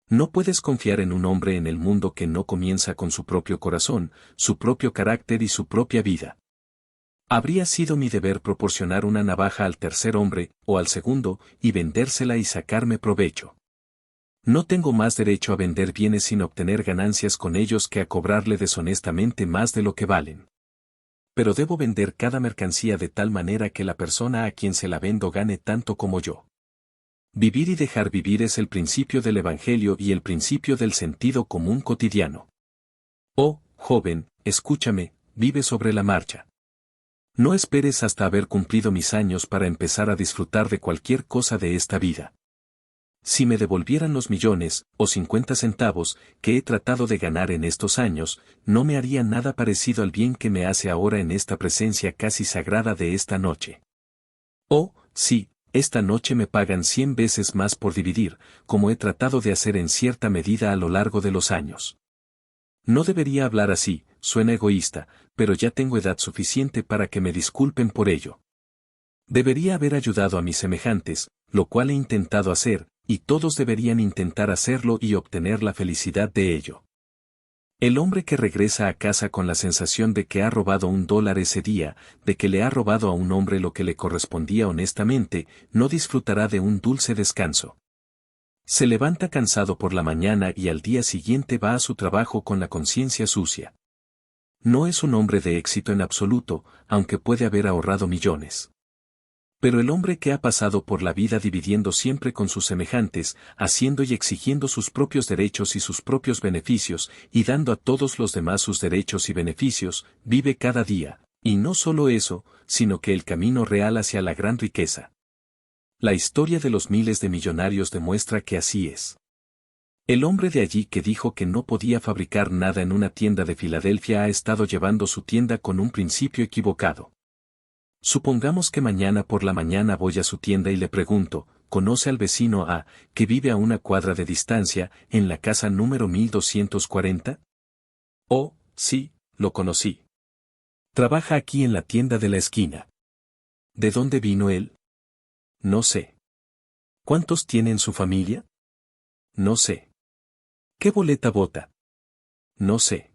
No puedes confiar en un hombre en el mundo que no comienza con su propio corazón, su propio carácter y su propia vida. Habría sido mi deber proporcionar una navaja al tercer hombre, o al segundo, y vendérsela y sacarme provecho. No tengo más derecho a vender bienes sin obtener ganancias con ellos que a cobrarle deshonestamente más de lo que valen. Pero debo vender cada mercancía de tal manera que la persona a quien se la vendo gane tanto como yo. Vivir y dejar vivir es el principio del Evangelio y el principio del sentido común cotidiano. Oh, joven, escúchame, vive sobre la marcha. No esperes hasta haber cumplido mis años para empezar a disfrutar de cualquier cosa de esta vida. Si me devolvieran los millones, o 50 centavos, que he tratado de ganar en estos años, no me haría nada parecido al bien que me hace ahora en esta presencia casi sagrada de esta noche. Oh, sí, esta noche me pagan 100 veces más por dividir, como he tratado de hacer en cierta medida a lo largo de los años. No debería hablar así, suena egoísta, pero ya tengo edad suficiente para que me disculpen por ello. Debería haber ayudado a mis semejantes, lo cual he intentado hacer, y todos deberían intentar hacerlo y obtener la felicidad de ello. El hombre que regresa a casa con la sensación de que ha robado $1 ese día, de que le ha robado a un hombre lo que le correspondía honestamente, no disfrutará de un dulce descanso. Se levanta cansado por la mañana y al día siguiente va a su trabajo con la conciencia sucia. No es un hombre de éxito en absoluto, aunque puede haber ahorrado millones. Pero el hombre que ha pasado por la vida dividiendo siempre con sus semejantes, haciendo y exigiendo sus propios derechos y sus propios beneficios, y dando a todos los demás sus derechos y beneficios, vive cada día, y no solo eso, sino que el camino real hacia la gran riqueza. La historia de los miles de millonarios demuestra que así es. El hombre de allí que dijo que no podía fabricar nada en una tienda de Filadelfia ha estado llevando su tienda con un principio equivocado. Supongamos que mañana por la mañana voy a su tienda y le pregunto, ¿conoce al vecino A, que vive a una cuadra de distancia, en la casa número 1240? Oh, sí, lo conocí. Trabaja aquí en la tienda de la esquina. ¿De dónde vino él? No sé. ¿Cuántos tiene en su familia? No sé. ¿Qué boleta vota? No sé.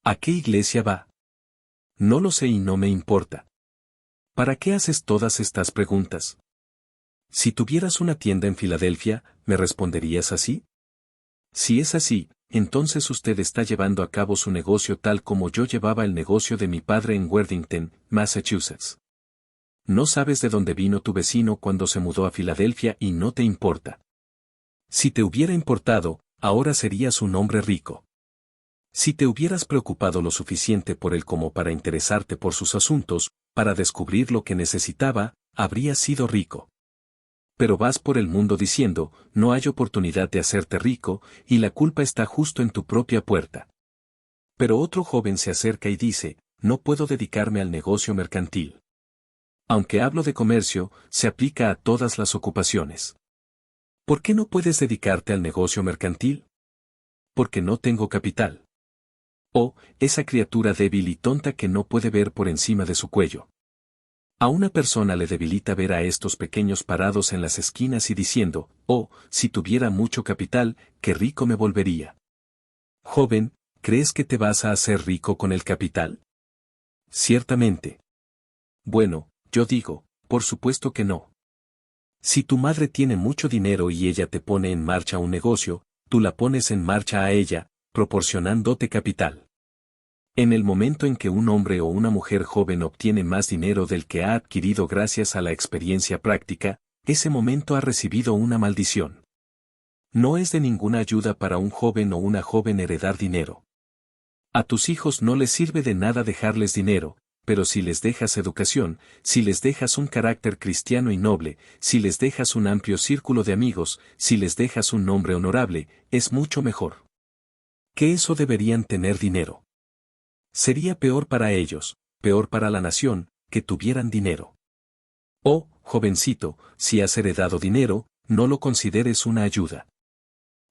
¿A qué iglesia va? No lo sé y no me importa. ¿Para qué haces todas estas preguntas? Si tuvieras una tienda en Filadelfia, ¿me responderías así? Si es así, entonces usted está llevando a cabo su negocio tal como yo llevaba el negocio de mi padre en Worthington, Massachusetts. No sabes de dónde vino tu vecino cuando se mudó a Filadelfia y no te importa. Si te hubiera importado, ahora serías un hombre rico. Si te hubieras preocupado lo suficiente por él como para interesarte por sus asuntos, para descubrir lo que necesitaba, habrías sido rico. Pero vas por el mundo diciendo, no hay oportunidad de hacerte rico, y la culpa está justo en tu propia puerta. Pero otro joven se acerca y dice, no puedo dedicarme al negocio mercantil. Aunque hablo de comercio, se aplica a todas las ocupaciones. ¿Por qué no puedes dedicarte al negocio mercantil? Porque no tengo capital. Oh, esa criatura débil y tonta que no puede ver por encima de su cuello. A una persona le debilita ver a estos pequeños parados en las esquinas y diciendo, oh, si tuviera mucho capital, qué rico me volvería. Joven, ¿crees que te vas a hacer rico con el capital? Ciertamente. Bueno, yo digo, por supuesto que no. Si tu madre tiene mucho dinero y ella te pone en marcha un negocio, tú la pones en marcha a ella, proporcionándote capital. En el momento en que un hombre o una mujer joven obtiene más dinero del que ha adquirido gracias a la experiencia práctica, ese momento ha recibido una maldición. No es de ninguna ayuda para un joven o una joven heredar dinero. A tus hijos no les sirve de nada dejarles dinero, pero si les dejas educación, si les dejas un carácter cristiano y noble, si les dejas un amplio círculo de amigos, si les dejas un nombre honorable, es mucho mejor. ¿Qué eso deberían tener dinero? Sería peor para ellos, peor para la nación, que tuvieran dinero. Oh, jovencito, si has heredado dinero, no lo consideres una ayuda.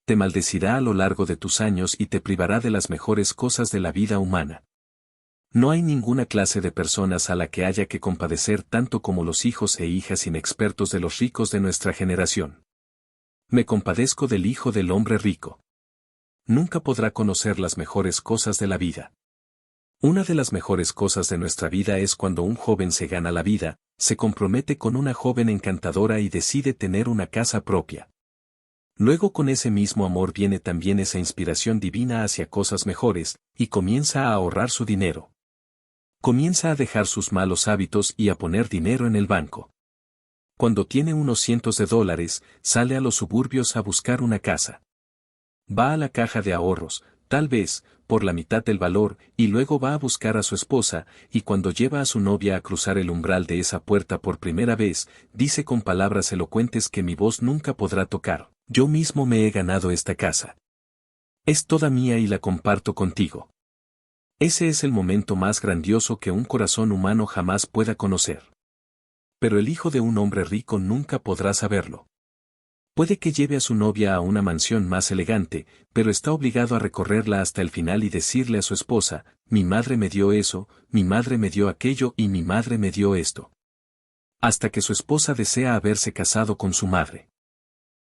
Te maldecirá a lo largo de tus años y te privará de las mejores cosas de la vida humana. No hay ninguna clase de personas a la que haya que compadecer tanto como los hijos e hijas inexpertos de los ricos de nuestra generación. Me compadezco del hijo del hombre rico. Nunca podrá conocer las mejores cosas de la vida. Una de las mejores cosas de nuestra vida es cuando un joven se gana la vida, se compromete con una joven encantadora y decide tener una casa propia. Luego con ese mismo amor viene también esa inspiración divina hacia cosas mejores, y comienza a ahorrar su dinero. Comienza a dejar sus malos hábitos y a poner dinero en el banco. Cuando tiene unos cientos de dólares, sale a los suburbios a buscar una casa. Va a la caja de ahorros, tal vez, por la mitad del valor, y luego va a buscar a su esposa, y cuando lleva a su novia a cruzar el umbral de esa puerta por primera vez, dice con palabras elocuentes que mi voz nunca podrá tocar, yo mismo me he ganado esta casa. Es toda mía y la comparto contigo. Ese es el momento más grandioso que un corazón humano jamás pueda conocer. Pero el hijo de un hombre rico nunca podrá saberlo. Puede que lleve a su novia a una mansión más elegante, pero está obligado a recorrerla hasta el final y decirle a su esposa, mi madre me dio eso, mi madre me dio aquello y mi madre me dio esto. Hasta que su esposa desea haberse casado con su madre.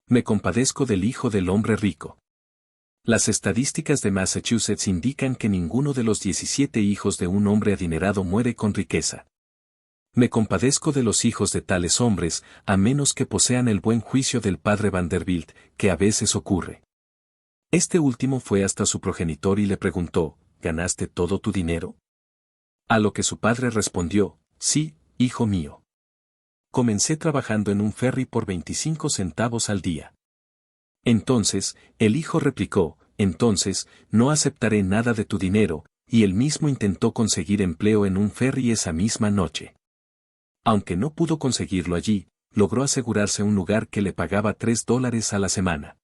Me compadezco del hijo del hombre rico. Las estadísticas de Massachusetts indican que ninguno de los 17 hijos de un hombre adinerado muere con riqueza. Me compadezco de los hijos de tales hombres, a menos que posean el buen juicio del padre Vanderbilt, que a veces ocurre. Este último fue hasta su progenitor y le preguntó, ¿ganaste todo tu dinero? A lo que su padre respondió, sí, hijo mío. Comencé trabajando en un ferry por 25 centavos al día. Entonces, el hijo replicó, entonces, no aceptaré nada de tu dinero, y él mismo intentó conseguir empleo en un ferry esa misma noche. Aunque no pudo conseguirlo allí, logró asegurarse un lugar que le pagaba $3 a la semana.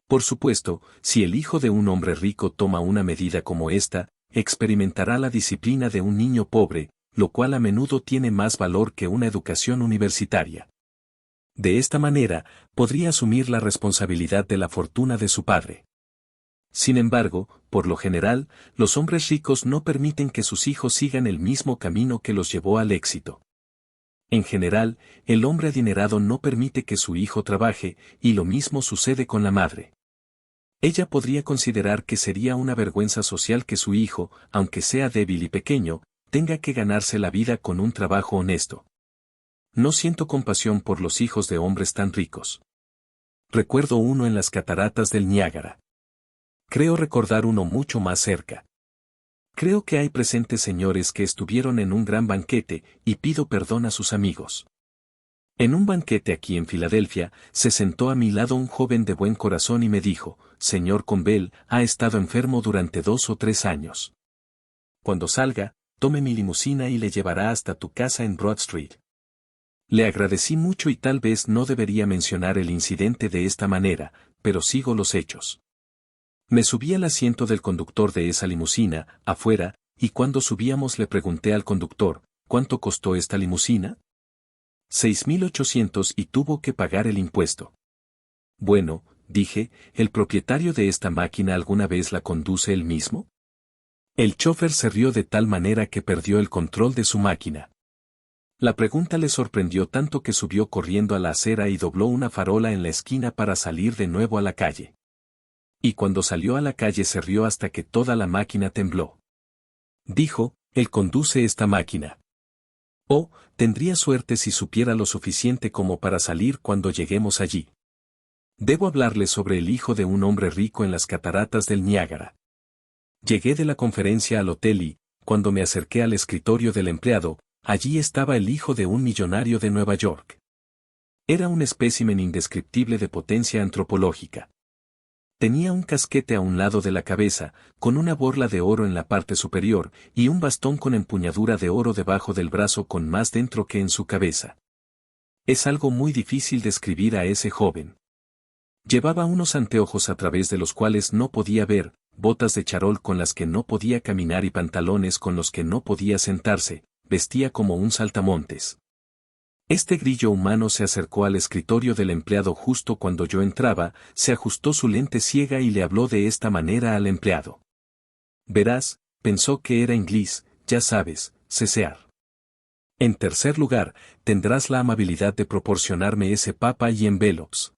Por supuesto, si el hijo de un hombre rico toma una medida como esta, experimentará la disciplina de un niño pobre, lo cual a menudo tiene más valor que una educación universitaria. De esta manera, podría asumir la responsabilidad de la fortuna de su padre. Sin embargo, por lo general, los hombres ricos no permiten que sus hijos sigan el mismo camino que los llevó al éxito. En general, el hombre adinerado no permite que su hijo trabaje, y lo mismo sucede con la madre. Ella podría considerar que sería una vergüenza social que su hijo, aunque sea débil y pequeño, tenga que ganarse la vida con un trabajo honesto. No siento compasión por los hijos de hombres tan ricos. Recuerdo uno en las cataratas del Niágara. Creo recordar uno mucho más cerca. Creo que hay presentes señores que estuvieron en un gran banquete, y pido perdón a sus amigos. En un banquete aquí en Filadelfia, se sentó a mi lado un joven de buen corazón y me dijo, «Señor Conbell, ha estado enfermo durante 2 o 3 años. Cuando salga, tome mi limusina y le llevará hasta tu casa en Broad Street». Le agradecí mucho y tal vez no debería mencionar el incidente de esta manera, pero sigo los hechos. Me subí al asiento del conductor de esa limusina, afuera, y cuando subíamos le pregunté al conductor, «¿Cuánto costó esta limusina?» 6.800 y tuvo que pagar el impuesto. Bueno, dije, ¿el propietario de esta máquina alguna vez la conduce él mismo? El chofer se rió de tal manera que perdió el control de su máquina. La pregunta le sorprendió tanto que subió corriendo a la acera y dobló una farola en la esquina para salir de nuevo a la calle. Y cuando salió a la calle se rió hasta que toda la máquina tembló. Dijo, «Él conduce esta máquina. Oh, tendría suerte si supiera lo suficiente como para salir cuando lleguemos allí. Debo hablarle sobre el hijo de un hombre rico en las cataratas del Niágara». Llegué de la conferencia al hotel y, cuando me acerqué al escritorio del empleado, allí estaba el hijo de un millonario de Nueva York. Era un espécimen indescriptible de potencia antropológica. Tenía un casquete a un lado de la cabeza, con una borla de oro en la parte superior, y un bastón con empuñadura de oro debajo del brazo con más dentro que en su cabeza. Es algo muy difícil describir a ese joven. Llevaba unos anteojos a través de los cuales no podía ver, botas de charol con las que no podía caminar y pantalones con los que no podía sentarse, vestía como un saltamontes. Este grillo humano se acercó al escritorio del empleado justo cuando yo entraba, se ajustó su lente ciega y le habló de esta manera al empleado. Verás, pensó que era inglés, ya sabes, cesear. En tercer lugar, tendrás la amabilidad de proporcionarme ese papa y envelopes.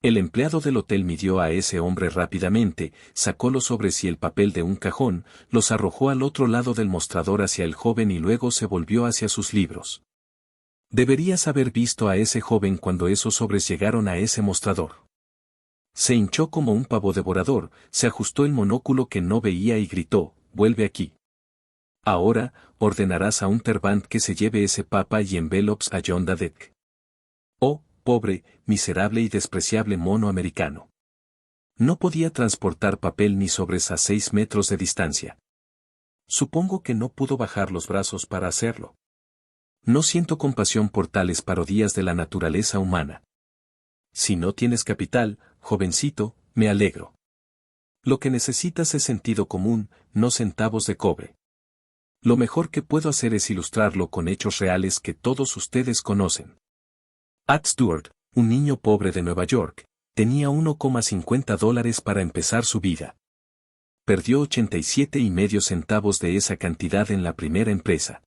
El empleado del hotel midió a ese hombre rápidamente, sacó los sobres y el papel de un cajón, los arrojó al otro lado del mostrador hacia el joven y luego se volvió hacia sus libros. Deberías haber visto a ese joven cuando esos sobres llegaron a ese mostrador. Se hinchó como un pavo devorador, se ajustó el monóculo que no veía y gritó, «Vuelve aquí. Ahora, ordenarás a un Terband que se lleve ese papa y envelopes a John Dadek». Oh, pobre, miserable y despreciable mono americano. No podía transportar papel ni sobres a 6 metros de distancia. Supongo que no pudo bajar los brazos para hacerlo. No siento compasión por tales parodias de la naturaleza humana. Si no tienes capital, jovencito, me alegro. Lo que necesitas es sentido común, no centavos de cobre. Lo mejor que puedo hacer es ilustrarlo con hechos reales que todos ustedes conocen. Ad Stewart, un niño pobre de Nueva York, tenía $1,50 para empezar su vida. Perdió 87,5 centavos de esa cantidad en la primera empresa.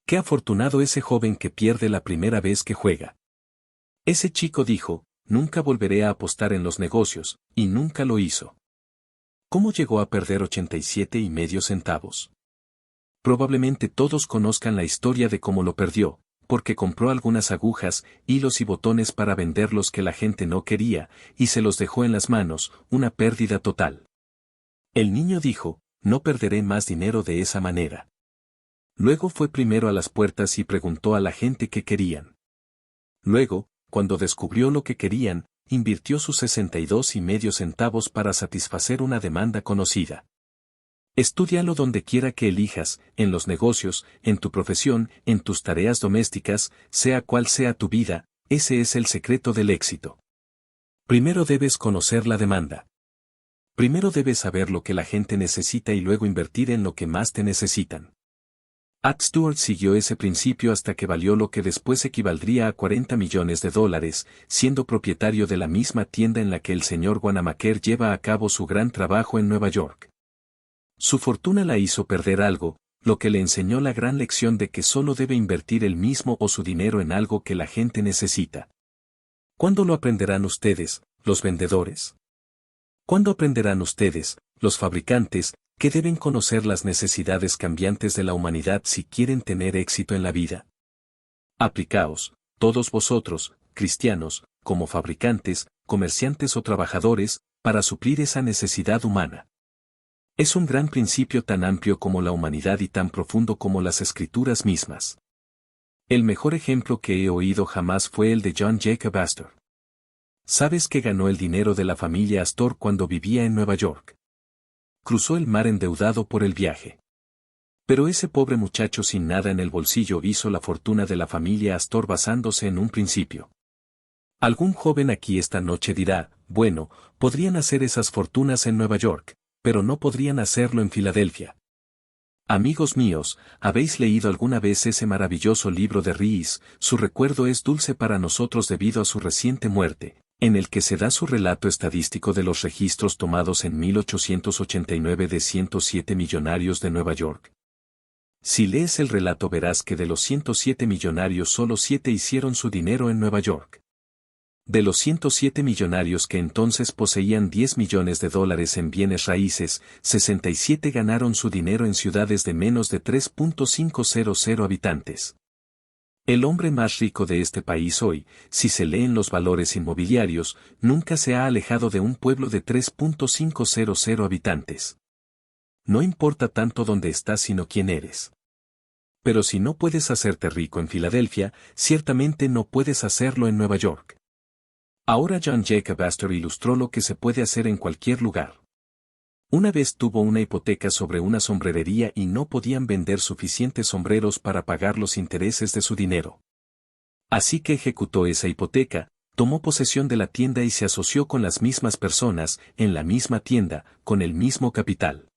Qué afortunado ese joven que pierde la primera vez que juega. Ese chico dijo, «Nunca volveré a apostar en los negocios», y nunca lo hizo. ¿Cómo llegó a perder 87,5 centavos? Probablemente todos conozcan la historia de cómo lo perdió, porque compró algunas agujas, hilos y botones para vender los que la gente no quería, y se los dejó en las manos, una pérdida total. El niño dijo, «No perderé más dinero de esa manera». Luego fue primero a las puertas y preguntó a la gente qué querían. Luego, cuando descubrió lo que querían, invirtió sus 62,5 centavos para satisfacer una demanda conocida. Estúdialo donde quiera que elijas, en los negocios, en tu profesión, en tus tareas domésticas, sea cual sea tu vida, ese es el secreto del éxito. Primero debes conocer la demanda. Primero debes saber lo que la gente necesita y luego invertir en lo que más te necesitan. Ad Stewart siguió ese principio hasta que valió lo que después equivaldría a $40 millones, siendo propietario de la misma tienda en la que el señor Wanamaker lleva a cabo su gran trabajo en Nueva York. Su fortuna la hizo perder algo, lo que le enseñó la gran lección de que solo debe invertir él mismo o su dinero en algo que la gente necesita. ¿Cuándo lo aprenderán ustedes, los vendedores? ¿Cuándo aprenderán ustedes, los fabricantes, que deben conocer las necesidades cambiantes de la humanidad si quieren tener éxito en la vida? Aplicaos, todos vosotros, cristianos, como fabricantes, comerciantes o trabajadores, para suplir esa necesidad humana. Es un gran principio tan amplio como la humanidad y tan profundo como las escrituras mismas. El mejor ejemplo que he oído jamás fue el de John Jacob Astor. ¿Sabes que ganó el dinero de la familia Astor cuando vivía en Nueva York? Cruzó el mar endeudado por el viaje. Pero ese pobre muchacho sin nada en el bolsillo hizo la fortuna de la familia Astor basándose en un principio. Algún joven aquí esta noche dirá, bueno, podrían hacer esas fortunas en Nueva York, pero no podrían hacerlo en Filadelfia. Amigos míos, ¿habéis leído alguna vez ese maravilloso libro de Ries? Su recuerdo es dulce para nosotros debido a su reciente muerte, en el que se da su relato estadístico de los registros tomados en 1889 de 107 millonarios de Nueva York. Si lees el relato verás que de los 107 millonarios solo 7 hicieron su dinero en Nueva York. De los 107 millonarios que entonces poseían 10 millones de dólares en bienes raíces, 67 ganaron su dinero en ciudades de menos de 3.500 habitantes. El hombre más rico de este país hoy, si se leen los valores inmobiliarios, nunca se ha alejado de un pueblo de 3.500 habitantes. No importa tanto dónde estás sino quién eres. Pero si no puedes hacerte rico en Filadelfia, ciertamente no puedes hacerlo en Nueva York. Ahora John Jacob Astor ilustró lo que se puede hacer en cualquier lugar. Una vez tuvo una hipoteca sobre una sombrerería y no podían vender suficientes sombreros para pagar los intereses de su dinero. Así que ejecutó esa hipoteca, tomó posesión de la tienda y se asoció con las mismas personas, en la misma tienda, con el mismo capital.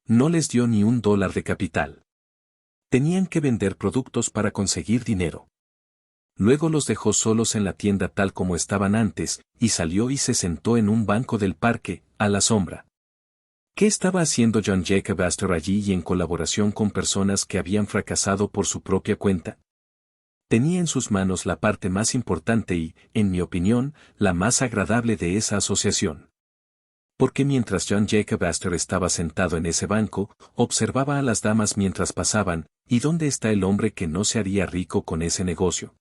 No les dio ni $1 de capital. Tenían que vender productos para conseguir dinero. Luego los dejó solos en la tienda tal como estaban antes, y salió y se sentó en un banco del parque, a la sombra. ¿Qué estaba haciendo John Jacob Astor allí y en colaboración con personas que habían fracasado por su propia cuenta? Tenía en sus manos la parte más importante y, en mi opinión, la más agradable de esa asociación. Porque mientras John Jacob Astor estaba sentado en ese banco, observaba a las damas mientras pasaban, ¿y dónde está el hombre que no se haría rico con ese negocio?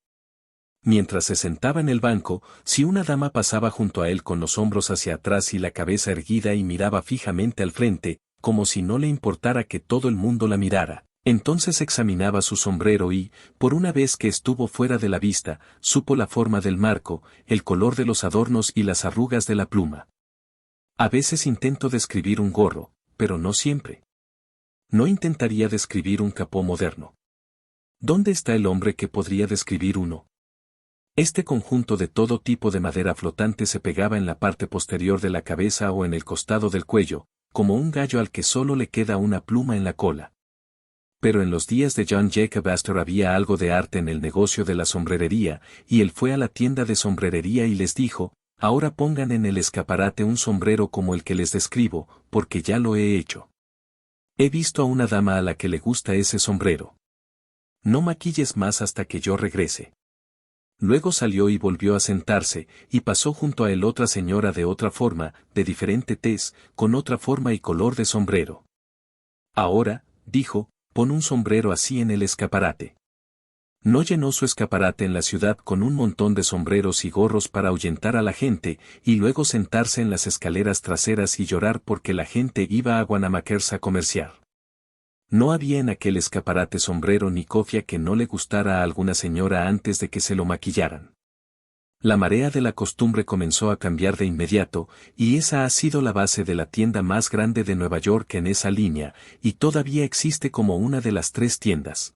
Mientras se sentaba en el banco, si una dama pasaba junto a él con los hombros hacia atrás y la cabeza erguida y miraba fijamente al frente, como si no le importara que todo el mundo la mirara, entonces examinaba su sombrero y, por una vez que estuvo fuera de la vista, supo la forma del marco, el color de los adornos y las arrugas de la pluma. A veces intento describir un gorro, pero no siempre. No intentaría describir un capó moderno. ¿Dónde está el hombre que podría describir uno? Este conjunto de todo tipo de madera flotante se pegaba en la parte posterior de la cabeza o en el costado del cuello, como un gallo al que solo le queda una pluma en la cola. Pero en los días de John Jacob Astor había algo de arte en el negocio de la sombrerería, y él fue a la tienda de sombrerería y les dijo, ahora pongan en el escaparate un sombrero como el que les describo, porque ya lo he hecho. He visto a una dama a la que le gusta ese sombrero. No maquilles más hasta que yo regrese. Luego salió y volvió a sentarse, y pasó junto a él otra señora de otra forma, de diferente tez, con otra forma y color de sombrero. Ahora, dijo, pon un sombrero así en el escaparate. No llenó su escaparate en la ciudad con un montón de sombreros y gorros para ahuyentar a la gente, y luego sentarse en las escaleras traseras y llorar porque la gente iba a Guanamakers a comerciar. No había en aquel escaparate sombrero ni cofia que no le gustara a alguna señora antes de que se lo maquillaran. La marea de la costumbre comenzó a cambiar de inmediato, y esa ha sido la base de la tienda más grande de Nueva York en esa línea, y todavía existe como una de las 3 tiendas.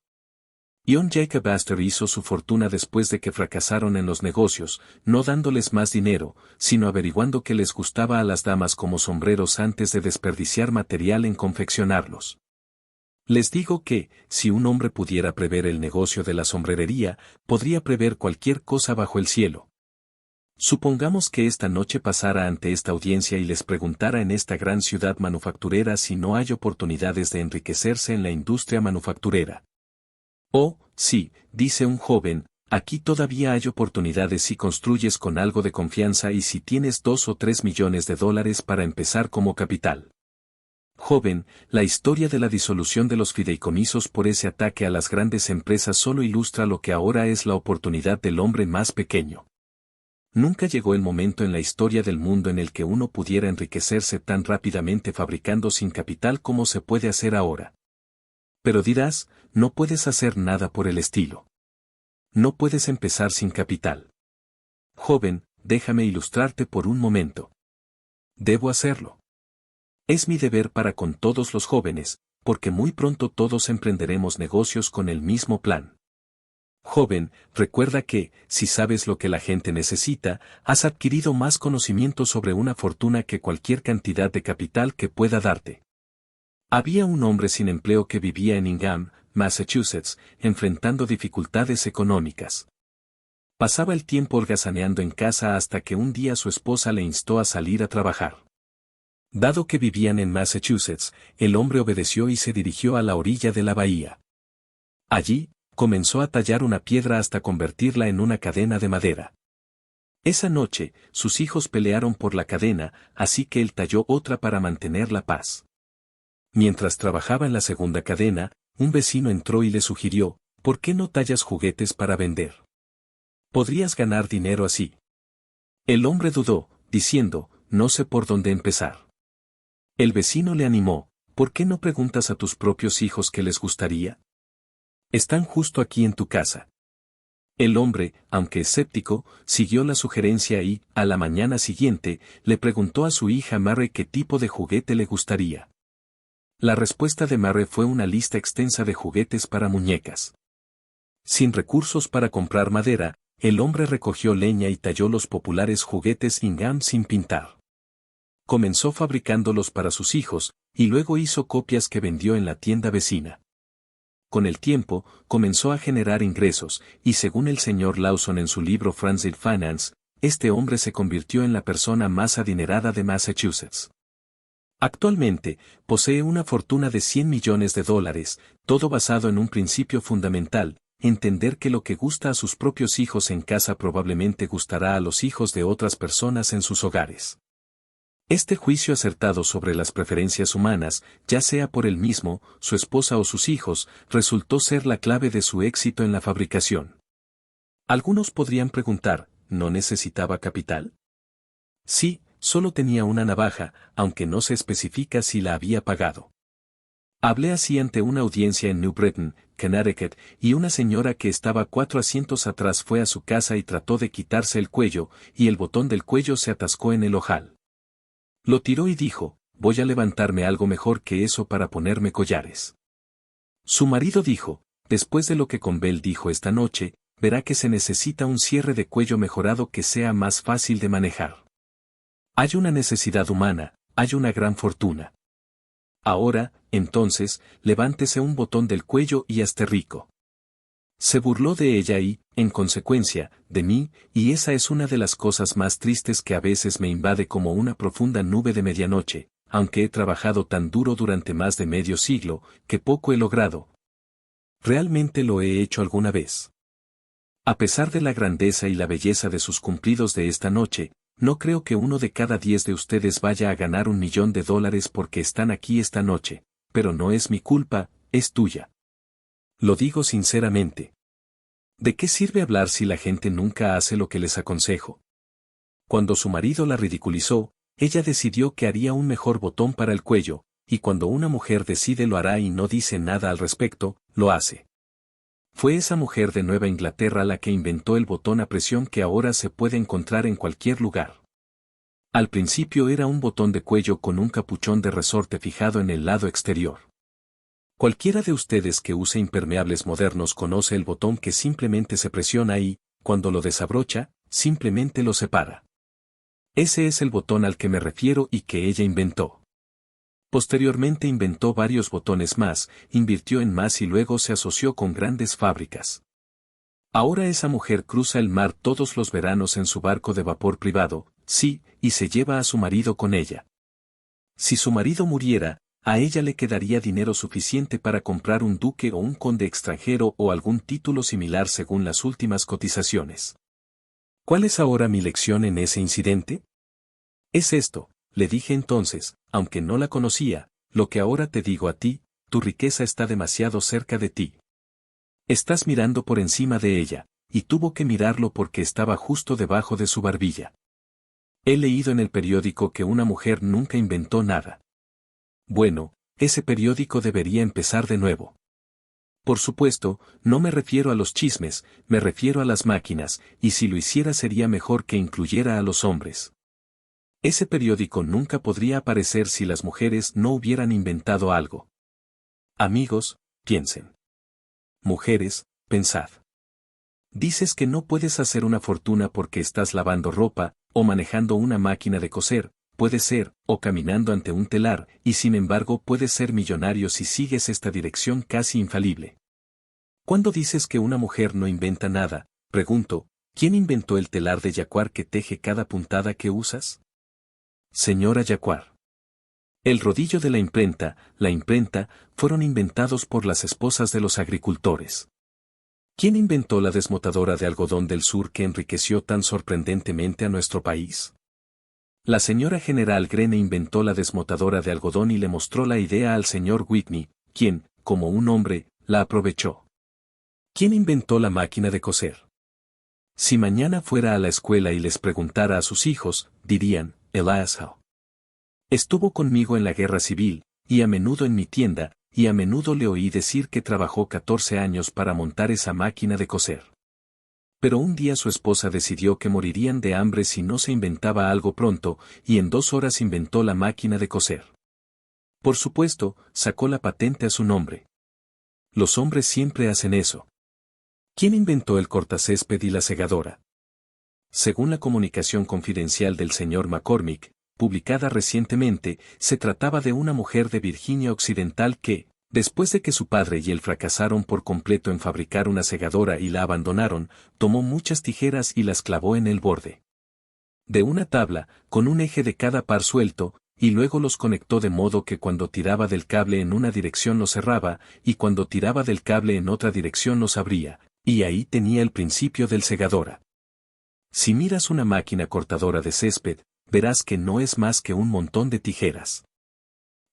John Jacob Astor hizo su fortuna después de que fracasaron en los negocios, no dándoles más dinero, sino averiguando que les gustaba a las damas como sombreros antes de desperdiciar material en confeccionarlos. Les digo que, si un hombre pudiera prever el negocio de la sombrerería, podría prever cualquier cosa bajo el cielo. Supongamos que esta noche pasara ante esta audiencia y les preguntara en esta gran ciudad manufacturera si no hay oportunidades de enriquecerse en la industria manufacturera. Oh, sí, dice un joven, aquí todavía hay oportunidades si construyes con algo de confianza y si tienes $2 o $3 millones para empezar como capital. Joven, la historia de la disolución de los fideicomisos por ese ataque a las grandes empresas solo ilustra lo que ahora es la oportunidad del hombre más pequeño. Nunca llegó el momento en la historia del mundo en el que uno pudiera enriquecerse tan rápidamente fabricando sin capital como se puede hacer ahora. Pero dirás, no puedes hacer nada por el estilo. No puedes empezar sin capital. Joven, déjame ilustrarte por un momento. Debo hacerlo. Es mi deber para con todos los jóvenes, porque muy pronto todos emprenderemos negocios con el mismo plan. Joven, recuerda que, si sabes lo que la gente necesita, has adquirido más conocimiento sobre una fortuna que cualquier cantidad de capital que pueda darte. Había un hombre sin empleo que vivía en Ingham, Massachusetts, enfrentando dificultades económicas. Pasaba el tiempo holgazaneando en casa hasta que un día su esposa le instó a salir a trabajar. Dado que vivían en Massachusetts, el hombre obedeció y se dirigió a la orilla de la bahía. Allí, comenzó a tallar una piedra hasta convertirla en una cadena de madera. Esa noche, sus hijos pelearon por la cadena, así que él talló otra para mantener la paz. Mientras trabajaba en la segunda cadena, un vecino entró y le sugirió, ¿por qué no tallas juguetes para vender? Podrías ganar dinero así. El hombre dudó, diciendo, no sé por dónde empezar. El vecino le animó, ¿por qué no preguntas a tus propios hijos qué les gustaría? Están justo aquí en tu casa. El hombre, aunque escéptico, siguió la sugerencia y, a la mañana siguiente, le preguntó a su hija Mary qué tipo de juguete le gustaría. La respuesta de Mary fue una lista extensa de juguetes para muñecas. Sin recursos para comprar madera, el hombre recogió leña y talló los populares juguetes Ingham sin pintar. Comenzó fabricándolos para sus hijos, y luego hizo copias que vendió en la tienda vecina. Con el tiempo, comenzó a generar ingresos, y según el señor Lawson en su libro Frenzied Finance, este hombre se convirtió en la persona más adinerada de Massachusetts. Actualmente, posee una fortuna de $100 millones, todo basado en un principio fundamental, entender que lo que gusta a sus propios hijos en casa probablemente gustará a los hijos de otras personas en sus hogares. Este juicio acertado sobre las preferencias humanas, ya sea por él mismo, su esposa o sus hijos, resultó ser la clave de su éxito en la fabricación. Algunos podrían preguntar, ¿no necesitaba capital? Sí, solo tenía una navaja, aunque no se especifica si la había pagado. Hablé así ante una audiencia en New Britain, Connecticut, y una señora que estaba 4 asientos atrás fue a su casa y trató de quitarse el cuello, y el botón del cuello se atascó en el ojal. Lo tiró y dijo, voy a levantarme algo mejor que eso para ponerme collares. Su marido dijo, después de lo que Conbell dijo esta noche, verá que se necesita un cierre de cuello mejorado que sea más fácil de manejar. Hay una necesidad humana, hay una gran fortuna. Ahora, entonces, levántese un botón del cuello y hazte rico. Se burló de ella y, en consecuencia, de mí, y esa es una de las cosas más tristes que a veces me invade como una profunda nube de medianoche, aunque he trabajado tan duro durante más de medio siglo, que poco he logrado. ¿Realmente lo he hecho alguna vez? A pesar de la grandeza y la belleza de sus cumplidos de esta noche, no creo que 1 de cada 10 de ustedes vaya a ganar $1 millón porque están aquí esta noche, pero no es mi culpa, es tuya. Lo digo sinceramente. ¿De qué sirve hablar si la gente nunca hace lo que les aconsejo? Cuando su marido la ridiculizó, ella decidió que haría un mejor botón para el cuello, y cuando una mujer decide lo hará y no dice nada al respecto, lo hace. Fue esa mujer de Nueva Inglaterra la que inventó el botón a presión que ahora se puede encontrar en cualquier lugar. Al principio era un botón de cuello con un capuchón de resorte fijado en el lado exterior. Cualquiera de ustedes que use impermeables modernos conoce el botón que simplemente se presiona y, cuando lo desabrocha, simplemente lo separa. Ese es el botón al que me refiero y que ella inventó. Posteriormente inventó varios botones más, invirtió en más y luego se asoció con grandes fábricas. Ahora esa mujer cruza el mar todos los veranos en su barco de vapor privado, sí, y se lleva a su marido con ella. Si su marido muriera, a ella le quedaría dinero suficiente para comprar un duque o un conde extranjero o algún título similar según las últimas cotizaciones. ¿Cuál es ahora mi lección en ese incidente? Es esto, le dije entonces, aunque no la conocía, lo que ahora te digo a ti, tu riqueza está demasiado cerca de ti. Estás mirando por encima de ella, y tuvo que mirarlo porque estaba justo debajo de su barbilla. He leído en el periódico que una mujer nunca inventó nada. Bueno, ese periódico debería empezar de nuevo. Por supuesto, no me refiero a los chismes, me refiero a las máquinas, y si lo hiciera sería mejor que incluyera a los hombres. Ese periódico nunca podría aparecer si las mujeres no hubieran inventado algo. Amigos, piensen. Mujeres, pensad. Dices que no puedes hacer una fortuna porque estás lavando ropa, o manejando una máquina de coser, puede ser, o caminando ante un telar, y sin embargo puedes ser millonario si sigues esta dirección casi infalible. Cuando dices que una mujer no inventa nada, pregunto, ¿quién inventó el telar de yacuar que teje cada puntada que usas? Señora Yacuar. El rodillo de la imprenta, fueron inventados por las esposas de los agricultores. ¿Quién inventó la desmotadora de algodón del sur que enriqueció tan sorprendentemente a nuestro país? La señora General Greene inventó la desmotadora de algodón y le mostró la idea al señor Whitney, quien, como un hombre, la aprovechó. ¿Quién inventó la máquina de coser? Si mañana fuera a la escuela y les preguntara a sus hijos, dirían, Elias Howe. Estuvo conmigo en la guerra civil, y a menudo en mi tienda, y a menudo le oí decir que trabajó 14 años para montar esa máquina de coser. Pero un día su esposa decidió que morirían de hambre si no se inventaba algo pronto, y en 2 horas inventó la máquina de coser. Por supuesto, sacó la patente a su nombre. Los hombres siempre hacen eso. ¿Quién inventó el cortacésped y la segadora? Según la comunicación confidencial del señor McCormick, publicada recientemente, se trataba de una mujer de Virginia Occidental que, después de que su padre y él fracasaron por completo en fabricar una segadora y la abandonaron, tomó muchas tijeras y las clavó en el borde de una tabla, con un eje de cada par suelto, y luego los conectó de modo que cuando tiraba del cable en una dirección los cerraba, y cuando tiraba del cable en otra dirección los abría, y ahí tenía el principio del segadora. Si miras una máquina cortadora de césped, verás que no es más que un montón de tijeras.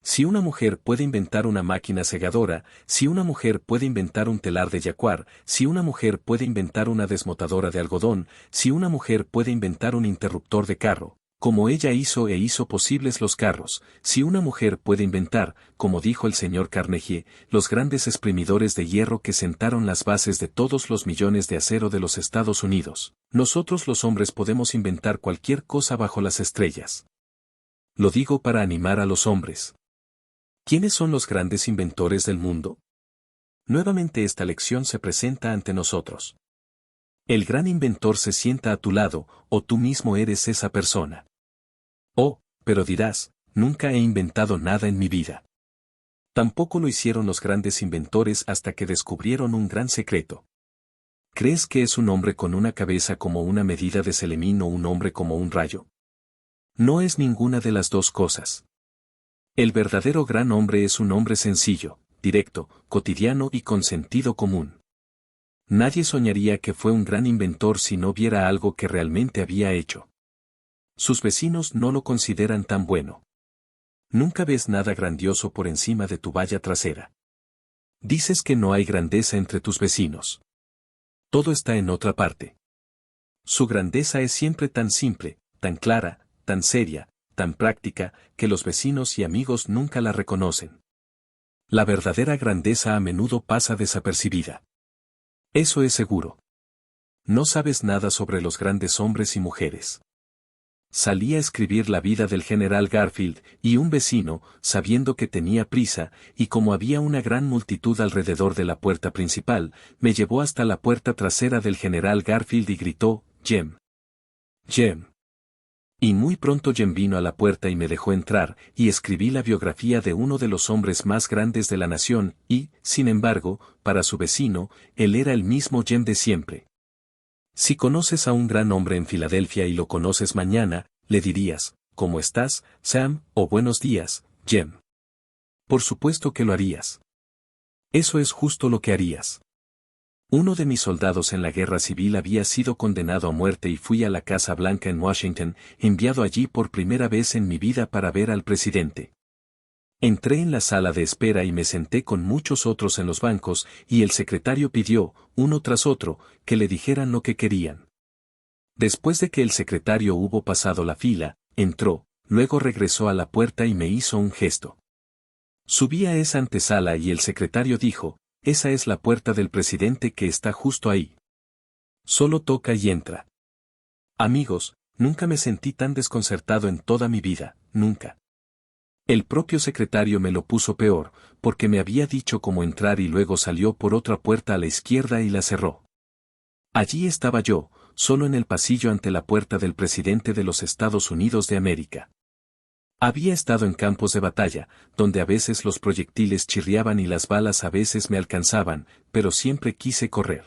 Si una mujer puede inventar una máquina segadora, si una mujer puede inventar un telar de yacuar, si una mujer puede inventar una desmotadora de algodón, si una mujer puede inventar un interruptor de carro, como ella hizo e hizo posibles los carros, si una mujer puede inventar, como dijo el señor Carnegie, los grandes exprimidores de hierro que sentaron las bases de todos los millones de acero de los Estados Unidos, nosotros los hombres podemos inventar cualquier cosa bajo las estrellas. Lo digo para animar a los hombres. ¿Quiénes son los grandes inventores del mundo? Nuevamente esta lección se presenta ante nosotros. El gran inventor se sienta a tu lado, o tú mismo eres esa persona. Oh, pero dirás, nunca he inventado nada en mi vida. Tampoco lo hicieron los grandes inventores hasta que descubrieron un gran secreto. ¿Crees que es un hombre con una cabeza como una medida de Selemín o un hombre como un rayo? No es ninguna de las dos cosas. El verdadero gran hombre es un hombre sencillo, directo, cotidiano y con sentido común. Nadie soñaría que fue un gran inventor si no viera algo que realmente había hecho. Sus vecinos no lo consideran tan bueno. Nunca ves nada grandioso por encima de tu valla trasera. Dices que no hay grandeza entre tus vecinos. Todo está en otra parte. Su grandeza es siempre tan simple, tan clara, tan seria, tan práctica, que los vecinos y amigos nunca la reconocen. La verdadera grandeza a menudo pasa desapercibida. Eso es seguro. No sabes nada sobre los grandes hombres y mujeres. Salí a escribir la vida del general Garfield, y un vecino, sabiendo que tenía prisa, y como había una gran multitud alrededor de la puerta principal, me llevó hasta la puerta trasera del general Garfield y gritó, «Jem. Jem». Y muy pronto Jem vino a la puerta y me dejó entrar, y escribí la biografía de uno de los hombres más grandes de la nación, y, sin embargo, para su vecino, él era el mismo Jem de siempre. Si conoces a un gran hombre en Filadelfia y lo conoces mañana, le dirías, «¿Cómo estás, Sam?», o «Buenos días, Jem». Por supuesto que lo harías. Eso es justo lo que harías. Uno de mis soldados en la guerra civil había sido condenado a muerte y fui a la Casa Blanca en Washington, enviado allí por primera vez en mi vida para ver al presidente. Entré en la sala de espera y me senté con muchos otros en los bancos, y el secretario pidió, uno tras otro, que le dijeran lo que querían. Después de que el secretario hubo pasado la fila, entró, luego regresó a la puerta y me hizo un gesto. Subí a esa antesala y el secretario dijo, esa es la puerta del presidente que está justo ahí. Solo toca y entra. Amigos, nunca me sentí tan desconcertado en toda mi vida, nunca. El propio secretario me lo puso peor, porque me había dicho cómo entrar y luego salió por otra puerta a la izquierda y la cerró. Allí estaba yo, solo en el pasillo ante la puerta del presidente de los Estados Unidos de América. Había estado en campos de batalla, donde a veces los proyectiles chirriaban y las balas a veces me alcanzaban, pero siempre quise correr.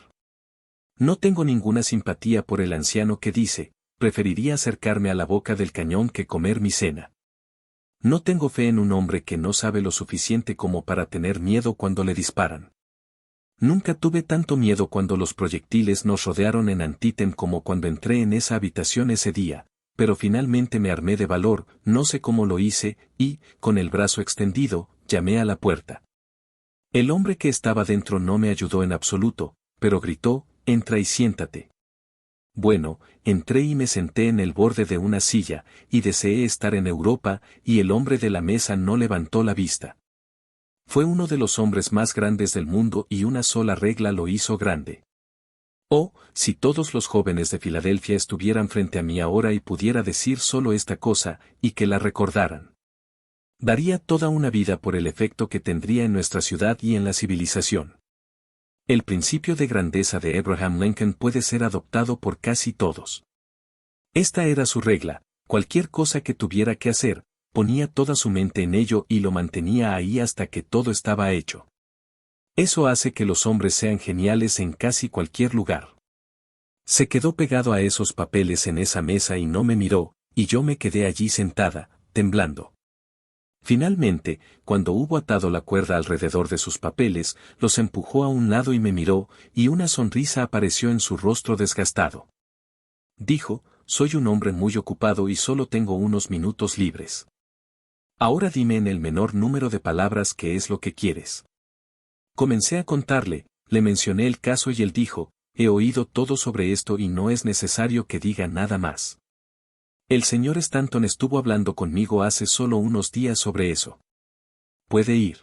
No tengo ninguna simpatía por el anciano que dice, preferiría acercarme a la boca del cañón que comer mi cena. No tengo fe en un hombre que no sabe lo suficiente como para tener miedo cuando le disparan. Nunca tuve tanto miedo cuando los proyectiles nos rodearon en Antietam como cuando entré en esa habitación ese día, pero finalmente me armé de valor, no sé cómo lo hice, y, con el brazo extendido, llamé a la puerta. El hombre que estaba dentro no me ayudó en absoluto, pero gritó, entra y siéntate. Bueno, entré y me senté en el borde de una silla, y deseé estar en Europa, y el hombre de la mesa no levantó la vista. Fue uno de los hombres más grandes del mundo y una sola regla lo hizo grande. Oh, si todos los jóvenes de Filadelfia estuvieran frente a mí ahora y pudiera decir solo esta cosa, y que la recordaran. Daría toda una vida por el efecto que tendría en nuestra ciudad y en la civilización. El principio de grandeza de Abraham Lincoln puede ser adoptado por casi todos. Esta era su regla, cualquier cosa que tuviera que hacer, ponía toda su mente en ello y lo mantenía ahí hasta que todo estaba hecho. Eso hace que los hombres sean geniales en casi cualquier lugar. Se quedó pegado a esos papeles en esa mesa y no me miró, y yo me quedé allí sentada, temblando. Finalmente, cuando hubo atado la cuerda alrededor de sus papeles, los empujó a un lado y me miró, y una sonrisa apareció en su rostro desgastado. Dijo, soy un hombre muy ocupado y solo tengo unos minutos libres. Ahora dime en el menor número de palabras qué es lo que quieres. Comencé a contarle, le mencioné el caso y él dijo, he oído todo sobre esto y no es necesario que diga nada más. El señor Stanton estuvo hablando conmigo hace solo unos días sobre eso. Puede ir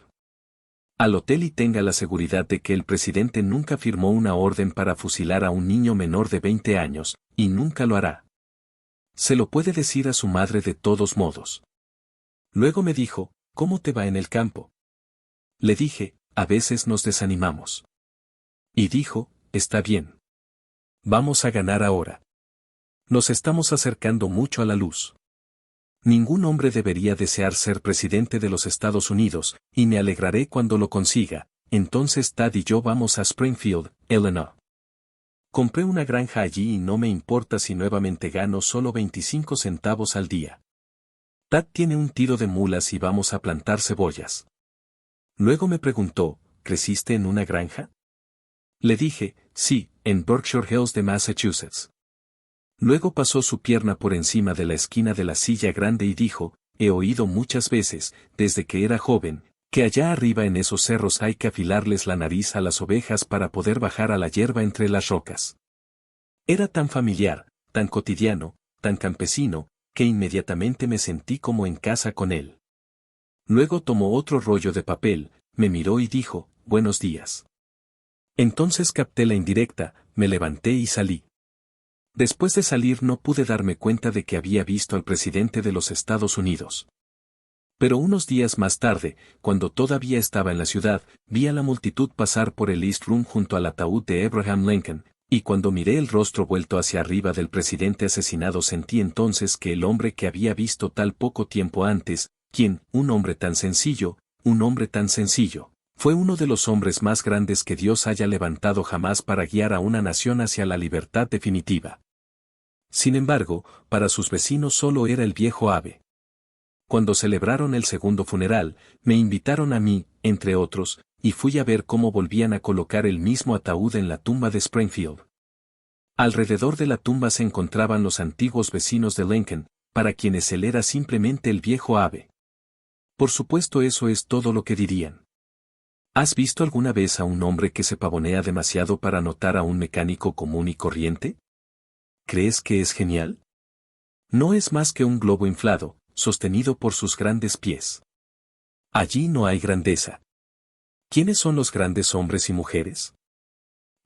al hotel y tenga la seguridad de que el presidente nunca firmó una orden para fusilar a un niño menor de 20 años, y nunca lo hará. Se lo puede decir a su madre de todos modos. Luego me dijo, ¿cómo te va en el campo? Le dije, a veces nos desanimamos. Y dijo, está bien. Vamos a ganar ahora. Nos estamos acercando mucho a la luz. Ningún hombre debería desear ser presidente de los Estados Unidos, y me alegraré cuando lo consiga. Entonces Tad y yo vamos a Springfield, Illinois. Compré una granja allí y no me importa si nuevamente gano solo 25 centavos al día. Tad tiene un tiro de mulas y vamos a plantar cebollas. Luego me preguntó, ¿creciste en una granja? Le dije, sí, en Berkshire Hills de Massachusetts. Luego pasó su pierna por encima de la esquina de la silla grande y dijo, he oído muchas veces, desde que era joven, que allá arriba en esos cerros hay que afilarles la nariz a las ovejas para poder bajar a la hierba entre las rocas. Era tan familiar, tan cotidiano, tan campesino, que inmediatamente me sentí como en casa con él. Luego tomó otro rollo de papel, me miró y dijo, buenos días. Entonces capté la indirecta, me levanté y salí. Después de salir no pude darme cuenta de que había visto al presidente de los Estados Unidos. Pero unos días más tarde, cuando todavía estaba en la ciudad, vi a la multitud pasar por el East Room junto al ataúd de Abraham Lincoln, y cuando miré el rostro vuelto hacia arriba del presidente asesinado sentí entonces que el hombre que había visto tal poco tiempo antes, un hombre tan sencillo, fue uno de los hombres más grandes que Dios haya levantado jamás para guiar a una nación hacia la libertad definitiva. Sin embargo, para sus vecinos solo era el viejo Abe. Cuando celebraron el segundo funeral, me invitaron a mí, entre otros, y fui a ver cómo volvían a colocar el mismo ataúd en la tumba de Springfield. Alrededor de la tumba se encontraban los antiguos vecinos de Lincoln, para quienes él era simplemente el viejo Abe. Por supuesto, eso es todo lo que dirían. ¿Has visto alguna vez a un hombre que se pavonea demasiado para notar a un mecánico común y corriente? ¿Crees que es genial? No es más que un globo inflado, sostenido por sus grandes pies. Allí no hay grandeza. ¿Quiénes son los grandes hombres y mujeres?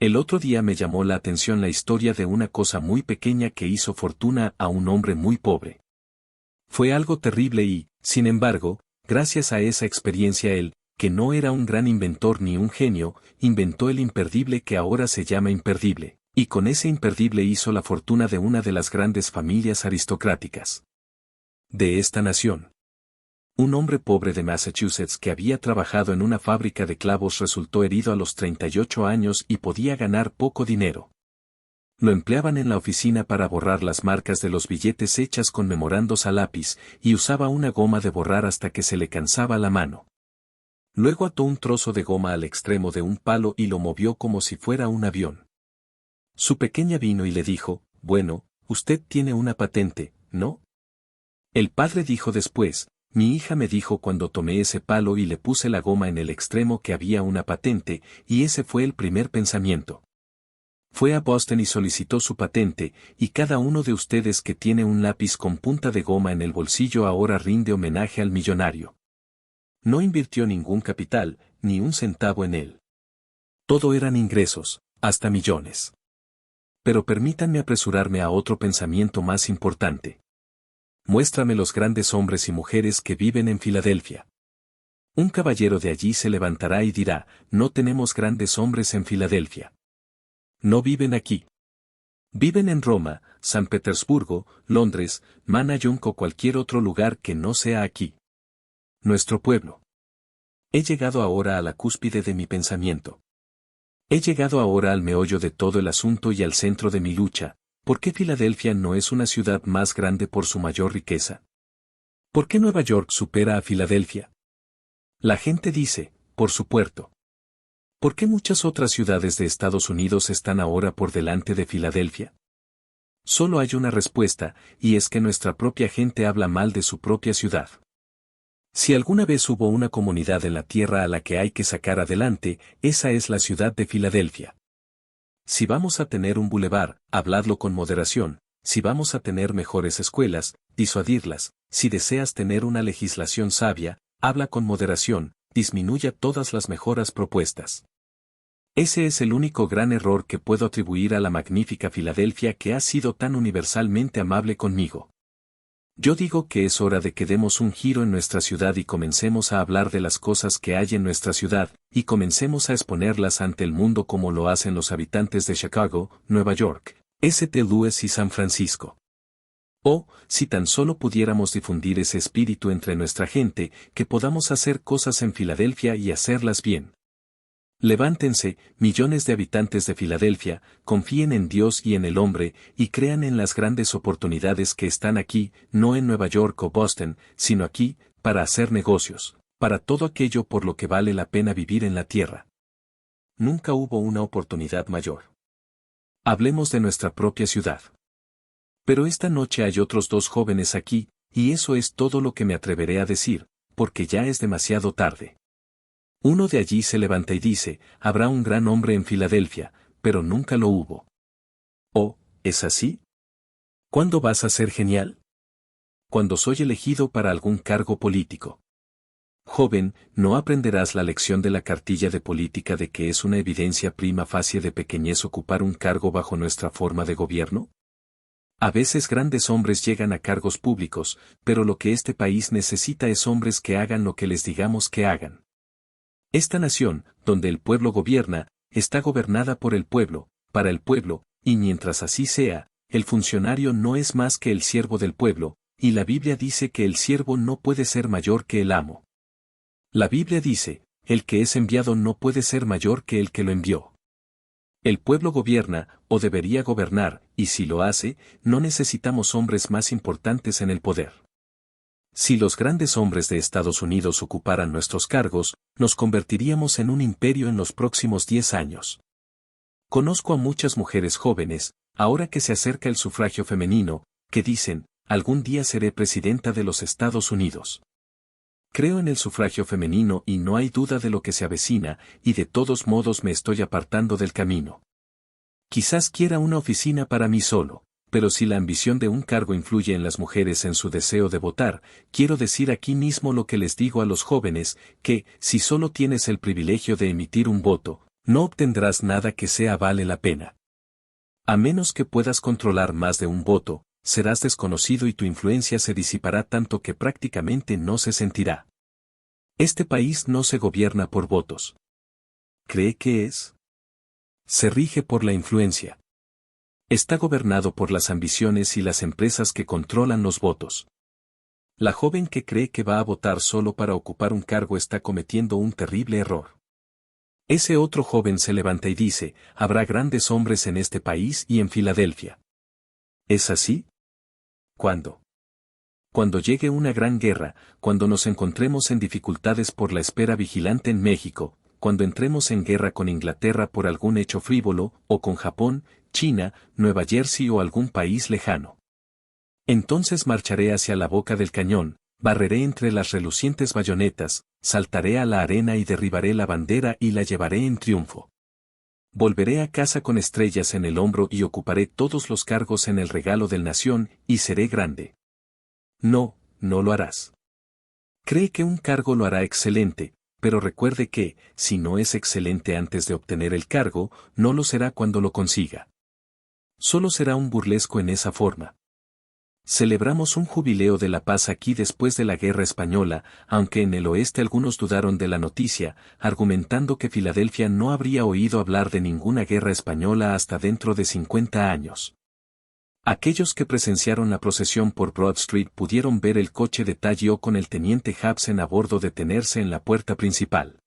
El otro día me llamó la atención la historia de una cosa muy pequeña que hizo fortuna a un hombre muy pobre. Fue algo terrible y, sin embargo, gracias a esa experiencia él, que no era un gran inventor ni un genio, inventó el imperdible que ahora se llama imperdible, y con ese imperdible hizo la fortuna de una de las grandes familias aristocráticas de esta nación. Un hombre pobre de Massachusetts que había trabajado en una fábrica de clavos resultó herido a los 38 años y podía ganar poco dinero. Lo empleaban en la oficina para borrar las marcas de los billetes hechas con memorandos a lápiz, y usaba una goma de borrar hasta que se le cansaba la mano. Luego ató un trozo de goma al extremo de un palo y lo movió como si fuera un avión. Su pequeña vino y le dijo, «Bueno, usted tiene una patente, ¿no?» El padre dijo después, «Mi hija me dijo cuando tomé ese palo y le puse la goma en el extremo que había una patente, y ese fue el primer pensamiento. Fue a Boston y solicitó su patente, y cada uno de ustedes que tiene un lápiz con punta de goma en el bolsillo ahora rinde homenaje al millonario. No invirtió ningún capital, ni un centavo en él. Todo eran ingresos, hasta millones. Pero permítanme apresurarme a otro pensamiento más importante. Muéstrame los grandes hombres y mujeres que viven en Filadelfia. Un caballero de allí se levantará y dirá, no tenemos grandes hombres en Filadelfia. No viven aquí. Viven en Roma, San Petersburgo, Londres, Manayunk o cualquier otro lugar que no sea aquí. Nuestro pueblo. He llegado ahora a la cúspide de mi pensamiento. He llegado ahora al meollo de todo el asunto y al centro de mi lucha. ¿Por qué Filadelfia no es una ciudad más grande por su mayor riqueza? ¿Por qué Nueva York supera a Filadelfia? La gente dice, por su puerto. ¿Por qué muchas otras ciudades de Estados Unidos están ahora por delante de Filadelfia? Solo hay una respuesta, y es que nuestra propia gente habla mal de su propia ciudad. Si alguna vez hubo una comunidad en la tierra a la que hay que sacar adelante, esa es la ciudad de Filadelfia. Si vamos a tener un bulevar, habladlo con moderación; si vamos a tener mejores escuelas, disuadirlas; si deseas tener una legislación sabia, habla con moderación, disminuya todas las mejoras propuestas. Ese es el único gran error que puedo atribuir a la magnífica Filadelfia que ha sido tan universalmente amable conmigo. Yo digo que es hora de que demos un giro en nuestra ciudad y comencemos a hablar de las cosas que hay en nuestra ciudad, y comencemos a exponerlas ante el mundo como lo hacen los habitantes de Chicago, Nueva York, St. Louis y San Francisco. Oh, si tan solo pudiéramos difundir ese espíritu entre nuestra gente, que podamos hacer cosas en Filadelfia y hacerlas bien. Levántense, millones de habitantes de Filadelfia, confíen en Dios y en el hombre, y crean en las grandes oportunidades que están aquí, no en Nueva York o Boston, sino aquí, para hacer negocios, para todo aquello por lo que vale la pena vivir en la tierra. Nunca hubo una oportunidad mayor. Hablemos de nuestra propia ciudad. Pero esta noche hay otros dos jóvenes aquí, y eso es todo lo que me atreveré a decir, porque ya es demasiado tarde. Uno de allí se levanta y dice, habrá un gran hombre en Filadelfia, pero nunca lo hubo. Oh, ¿es así? ¿Cuándo vas a ser genial? Cuando soy elegido para algún cargo político. Joven, ¿no aprenderás la lección de la cartilla de política de que es una evidencia prima facie de pequeñez ocupar un cargo bajo nuestra forma de gobierno? A veces grandes hombres llegan a cargos públicos, pero lo que este país necesita es hombres que hagan lo que les digamos que hagan. Esta nación, donde el pueblo gobierna, está gobernada por el pueblo, para el pueblo, y mientras así sea, el funcionario no es más que el siervo del pueblo, y la Biblia dice que el siervo no puede ser mayor que el amo. La Biblia dice, el que es enviado no puede ser mayor que el que lo envió. El pueblo gobierna, o debería gobernar, y si lo hace, no necesitamos hombres más importantes en el poder. Si los grandes hombres de Estados Unidos ocuparan nuestros cargos, nos convertiríamos en un imperio en los próximos 10 años. Conozco a muchas mujeres jóvenes, ahora que se acerca el sufragio femenino, que dicen, algún día seré presidenta de los Estados Unidos. Creo en el sufragio femenino y no hay duda de lo que se avecina, y de todos modos me estoy apartando del camino. Quizás quiera una oficina para mí solo, pero si la ambición de un cargo influye en las mujeres en su deseo de votar, quiero decir aquí mismo lo que les digo a los jóvenes, que, si solo tienes el privilegio de emitir un voto, no obtendrás nada que sea vale la pena. A menos que puedas controlar más de un voto, serás desconocido y tu influencia se disipará tanto que prácticamente no se sentirá. Este país no se gobierna por votos. ¿Cree que es? Se rige por la influencia. Está gobernado por las ambiciones y las empresas que controlan los votos. La joven que cree que va a votar solo para ocupar un cargo está cometiendo un terrible error. Ese otro joven se levanta y dice, habrá grandes hombres en este país y en Filadelfia. ¿Es así? ¿Cuándo? Cuando llegue una gran guerra, cuando nos encontremos en dificultades por la espera vigilante en México, cuando entremos en guerra con Inglaterra por algún hecho frívolo, o con Japón, China, Nueva Jersey o algún país lejano. Entonces marcharé hacia la boca del cañón, barreré entre las relucientes bayonetas, saltaré a la arena y derribaré la bandera y la llevaré en triunfo. Volveré a casa con estrellas en el hombro y ocuparé todos los cargos en el regalo del nación, y seré grande. No, no lo harás. Cree que un cargo lo hará excelente, pero recuerde que, si no es excelente antes de obtener el cargo, no lo será cuando lo consiga. Solo será un burlesco en esa forma. Celebramos un jubileo de la paz aquí después de la Guerra Española, aunque en el oeste algunos dudaron de la noticia, argumentando que Filadelfia no habría oído hablar de ninguna guerra española hasta dentro de 50 años. Aquellos que presenciaron la procesión por Broad Street pudieron ver el coche de Tallio con el teniente Hobson a bordo detenerse en la puerta principal.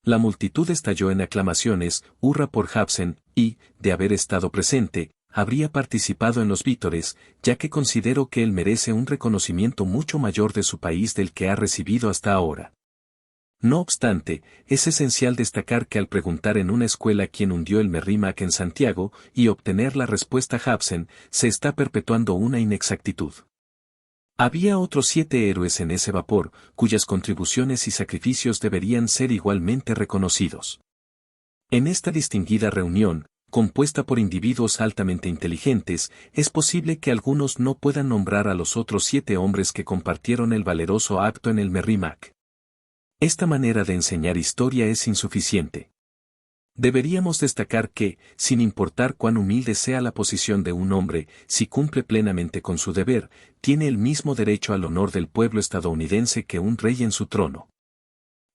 La multitud estalló en aclamaciones, hurra por Hobson, y, de haber estado presente, habría participado en los vítores, ya que considero que él merece un reconocimiento mucho mayor de su país del que ha recibido hasta ahora. No obstante, es esencial destacar que al preguntar en una escuela quién hundió el Merrimack en Santiago, y obtener la respuesta Hobson, se está perpetuando una inexactitud. Había otros 7 héroes en ese vapor, cuyas contribuciones y sacrificios deberían ser igualmente reconocidos. En esta distinguida reunión, compuesta por individuos altamente inteligentes, es posible que algunos no puedan nombrar a los otros 7 hombres que compartieron el valeroso acto en el Merrimack. Esta manera de enseñar historia es insuficiente. Deberíamos destacar que, sin importar cuán humilde sea la posición de un hombre, si cumple plenamente con su deber, tiene el mismo derecho al honor del pueblo estadounidense que un rey en su trono.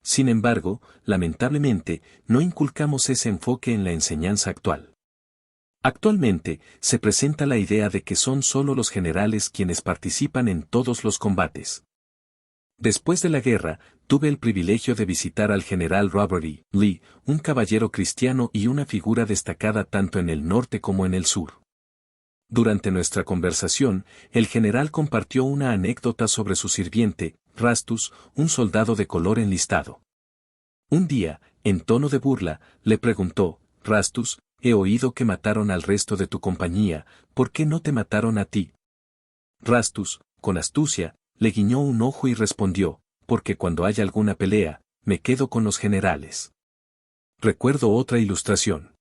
Sin embargo, lamentablemente, no inculcamos ese enfoque en la enseñanza actual. Actualmente, se presenta la idea de que son solo los generales quienes participan en todos los combates. Después de la guerra, tuve el privilegio de visitar al general Robert E. Lee, un caballero cristiano y una figura destacada tanto en el norte como en el sur. Durante nuestra conversación, el general compartió una anécdota sobre su sirviente, Rastus, un soldado de color enlistado. Un día, en tono de burla, le preguntó, Rastus, he oído que mataron al resto de tu compañía, ¿por qué no te mataron a ti? Rastus, con astucia, le guiñó un ojo y respondió, porque cuando haya alguna pelea, me quedo con los generales. Recuerdo otra ilustración.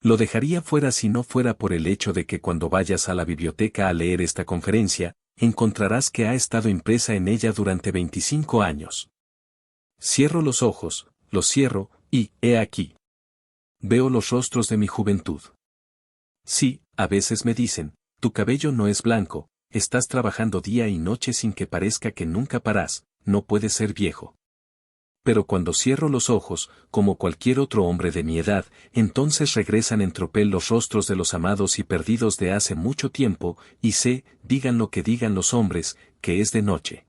Lo dejaría fuera si no fuera por el hecho de que cuando vayas a la biblioteca a leer esta conferencia, encontrarás que ha estado impresa en ella durante 25 años. Cierro los ojos, los cierro, y, he aquí. Veo los rostros de mi juventud. Sí, a veces me dicen, tu cabello no es blanco, estás trabajando día y noche sin que parezca que nunca parás, no puedes ser viejo. Pero cuando cierro los ojos, como cualquier otro hombre de mi edad, entonces regresan en tropel los rostros de los amados y perdidos de hace mucho tiempo, y sé, digan lo que digan los hombres, que es de noche.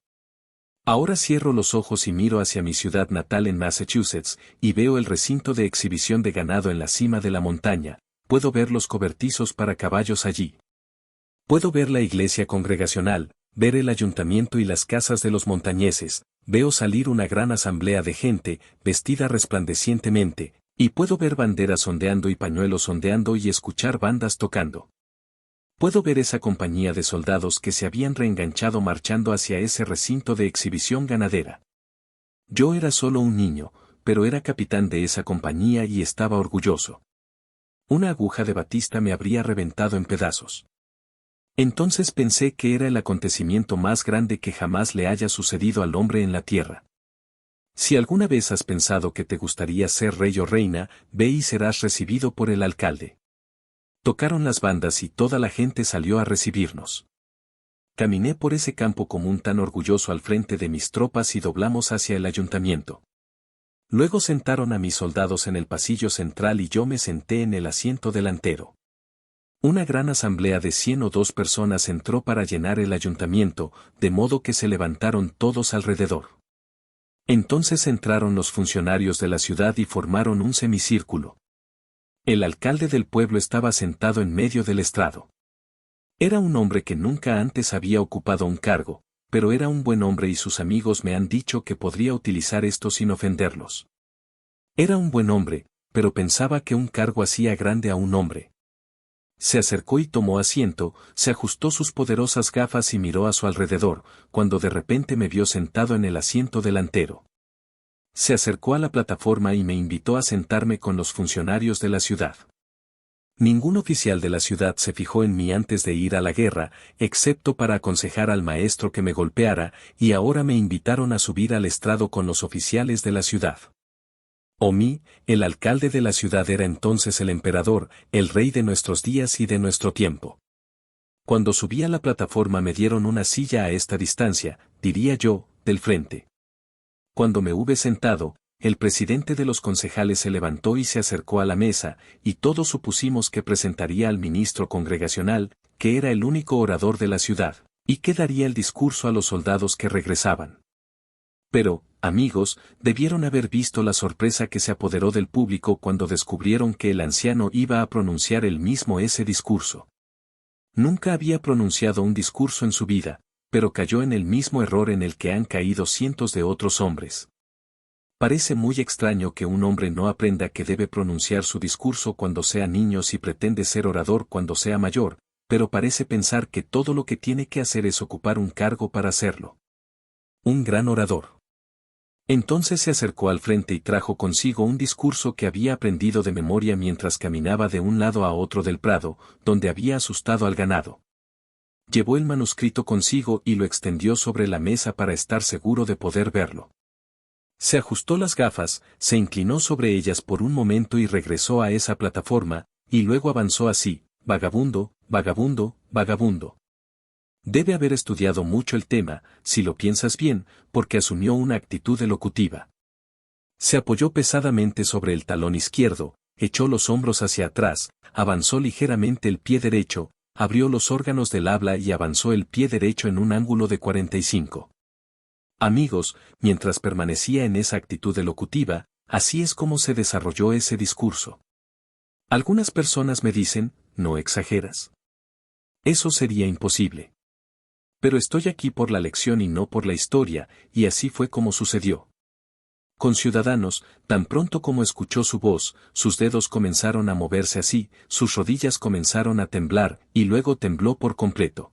Ahora cierro los ojos y miro hacia mi ciudad natal en Massachusetts, y veo el recinto de exhibición de ganado en la cima de la montaña, puedo ver los cobertizos para caballos allí. Puedo ver la iglesia congregacional, ver el ayuntamiento y las casas de los montañeses, veo salir una gran asamblea de gente, vestida resplandecientemente, y puedo ver banderas ondeando y pañuelos ondeando y escuchar bandas tocando. Puedo ver esa compañía de soldados que se habían reenganchado marchando hacia ese recinto de exhibición ganadera. Yo era solo un niño, pero era capitán de esa compañía y estaba orgulloso. Una aguja de batista me habría reventado en pedazos. Entonces pensé que era el acontecimiento más grande que jamás le haya sucedido al hombre en la tierra. Si alguna vez has pensado que te gustaría ser rey o reina, ve y serás recibido por el alcalde. Tocaron las bandas y toda la gente salió a recibirnos. Caminé por ese campo común tan orgulloso al frente de mis tropas y doblamos hacia el ayuntamiento. Luego sentaron a mis soldados en el pasillo central y yo me senté en el asiento delantero. Una gran asamblea de 100 o 2 personas entró para llenar el ayuntamiento, de modo que se levantaron todos alrededor. Entonces entraron los funcionarios de la ciudad y formaron un semicírculo. El alcalde del pueblo estaba sentado en medio del estrado. Era un hombre que nunca antes había ocupado un cargo, pero era un buen hombre y sus amigos me han dicho que podría utilizar esto sin ofenderlos. Era un buen hombre, pero pensaba que un cargo hacía grande a un hombre. Se acercó y tomó asiento, se ajustó sus poderosas gafas y miró a su alrededor, cuando de repente me vio sentado en el asiento delantero. Se acercó a la plataforma y me invitó a sentarme con los funcionarios de la ciudad. Ningún oficial de la ciudad se fijó en mí antes de ir a la guerra, excepto para aconsejar al maestro que me golpeara, y ahora me invitaron a subir al estrado con los oficiales de la ciudad. Omi, el alcalde de la ciudad era entonces el emperador, el rey de nuestros días y de nuestro tiempo. Cuando subí a la plataforma me dieron una silla a esta distancia, diría yo, del frente. Cuando me hube sentado, el presidente de los concejales se levantó y se acercó a la mesa, y todos supusimos que presentaría al ministro congregacional, que era el único orador de la ciudad, y que daría el discurso a los soldados que regresaban. Pero, amigos, debieron haber visto la sorpresa que se apoderó del público cuando descubrieron que el anciano iba a pronunciar él mismo ese discurso. Nunca había pronunciado un discurso en su vida, pero cayó en el mismo error en el que han caído cientos de otros hombres. Parece muy extraño que un hombre no aprenda que debe pronunciar su discurso cuando sea niño si pretende ser orador cuando sea mayor, pero parece pensar que todo lo que tiene que hacer es ocupar un cargo para hacerlo. Un gran orador. Entonces se acercó al frente y trajo consigo un discurso que había aprendido de memoria mientras caminaba de un lado a otro del prado, donde había asustado al ganado. Llevó el manuscrito consigo y lo extendió sobre la mesa para estar seguro de poder verlo. Se ajustó las gafas, se inclinó sobre ellas por un momento y regresó a esa plataforma, y luego avanzó así, vagabundo, vagabundo, vagabundo. Debe haber estudiado mucho el tema, si lo piensas bien, porque asumió una actitud elocutiva. Se apoyó pesadamente sobre el talón izquierdo, echó los hombros hacia atrás, avanzó ligeramente el pie derecho, abrió los órganos del habla y avanzó el pie derecho en un ángulo de 45. Amigos, mientras permanecía en esa actitud elocutiva, así es como se desarrolló ese discurso. Algunas personas me dicen, ¿no exageras? Eso sería imposible. Pero estoy aquí por la lección y no por la historia, y así fue como sucedió. Conciudadanos, tan pronto como escuchó su voz, sus dedos comenzaron a moverse así, sus rodillas comenzaron a temblar, y luego tembló por completo.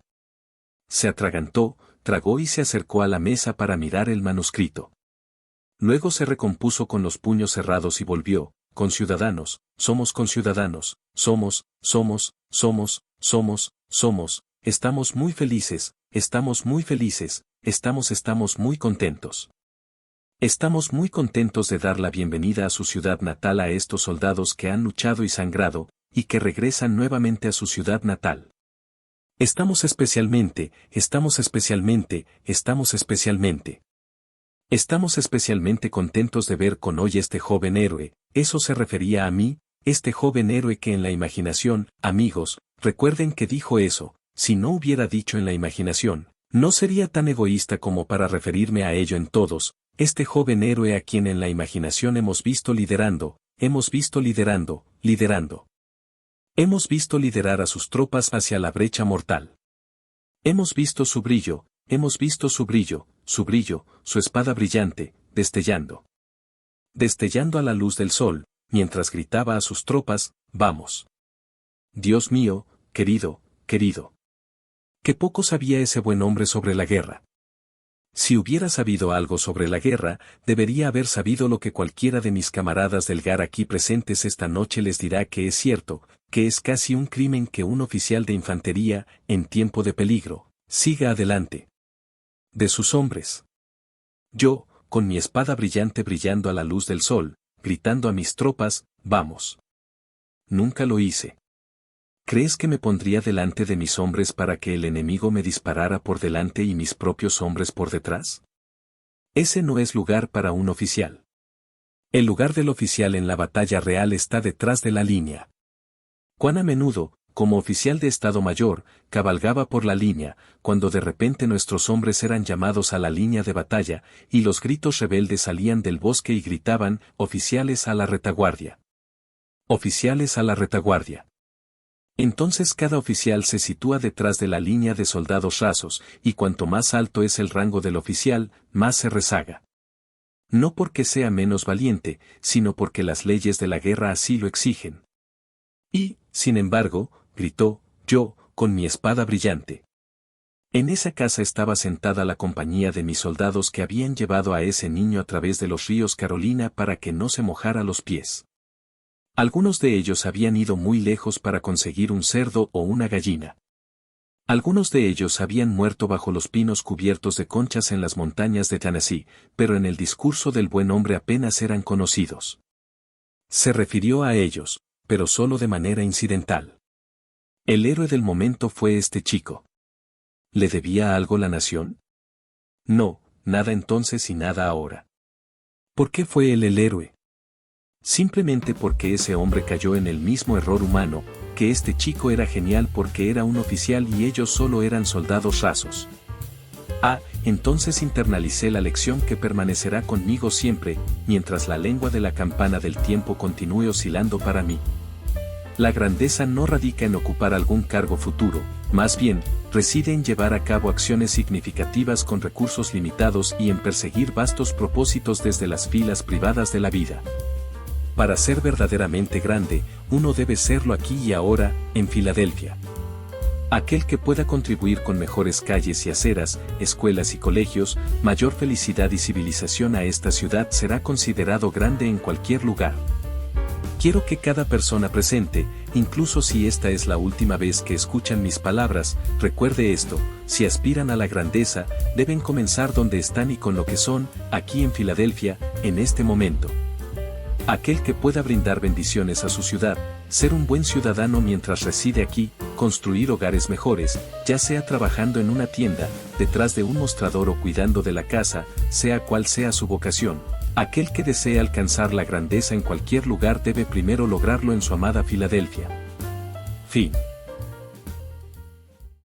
Se atragantó, tragó y se acercó a la mesa para mirar el manuscrito. Luego se recompuso con los puños cerrados y volvió, conciudadanos, somos, somos, estamos muy felices, estamos muy contentos. Estamos muy contentos de dar la bienvenida a su ciudad natal a estos soldados que han luchado y sangrado, y que regresan nuevamente a su ciudad natal. Estamos especialmente contentos de ver con hoy este joven héroe, eso se refería a mí, este joven héroe que en la imaginación, amigos, recuerden que dijo eso, si no hubiera dicho en la imaginación, no sería tan egoísta como para referirme a ello en todos, este joven héroe a quien en la imaginación hemos visto liderando. Hemos visto liderar a sus tropas hacia la brecha mortal. Hemos visto su brillo, su espada brillante, destellando a la luz del sol, mientras gritaba a sus tropas, vamos. Dios mío, querido, querido. Qué poco sabía ese buen hombre sobre la guerra. Si hubiera sabido algo sobre la guerra, debería haber sabido lo que cualquiera de mis camaradas del GAR aquí presentes esta noche les dirá que es cierto, que es casi un crimen que un oficial de infantería, en tiempo de peligro, siga adelante de sus hombres. Yo, con mi espada brillante brillando a la luz del sol, gritando a mis tropas, vamos. Nunca lo hice. ¿Crees que me pondría delante de mis hombres para que el enemigo me disparara por delante y mis propios hombres por detrás? Ese no es lugar para un oficial. El lugar del oficial en la batalla real está detrás de la línea. Cuán a menudo, como oficial de Estado Mayor, cabalgaba por la línea, cuando de repente nuestros hombres eran llamados a la línea de batalla, y los gritos rebeldes salían del bosque y gritaban, oficiales a la retaguardia. Oficiales a la retaguardia. Entonces cada oficial se sitúa detrás de la línea de soldados rasos, y cuanto más alto es el rango del oficial, más se rezaga. No porque sea menos valiente, sino porque las leyes de la guerra así lo exigen. Y, sin embargo, gritó, yo, con mi espada brillante. En esa casa estaba sentada la compañía de mis soldados que habían llevado a ese niño a través de los ríos Carolina para que no se mojara los pies. Algunos de ellos habían ido muy lejos para conseguir un cerdo o una gallina. Algunos de ellos habían muerto bajo los pinos cubiertos de conchas en las montañas de Tennessee, pero en el discurso del buen hombre apenas eran conocidos. Se refirió a ellos, pero solo de manera incidental. El héroe del momento fue este chico. ¿Le debía algo la nación? No, nada entonces y nada ahora. ¿Por qué fue él el héroe? Simplemente porque ese hombre cayó en el mismo error humano, que este chico era genial porque era un oficial y ellos solo eran soldados rasos. Entonces internalicé la lección que permanecerá conmigo siempre, mientras la lengua de la campana del tiempo continúe oscilando para mí. La grandeza no radica en ocupar algún cargo futuro, más bien, reside en llevar a cabo acciones significativas con recursos limitados y en perseguir vastos propósitos desde las filas privadas de la vida. Para ser verdaderamente grande, uno debe serlo aquí y ahora, en Filadelfia. Aquel que pueda contribuir con mejores calles y aceras, escuelas y colegios, mayor felicidad y civilización a esta ciudad será considerado grande en cualquier lugar. Quiero que cada persona presente, incluso si esta es la última vez que escuchan mis palabras, recuerde esto: si aspiran a la grandeza, deben comenzar donde están y con lo que son, aquí en Filadelfia, en este momento. Aquel que pueda brindar bendiciones a su ciudad, ser un buen ciudadano mientras reside aquí, construir hogares mejores, ya sea trabajando en una tienda, detrás de un mostrador o cuidando de la casa, sea cual sea su vocación. Aquel que desea alcanzar la grandeza en cualquier lugar debe primero lograrlo en su amada Filadelfia. Fin.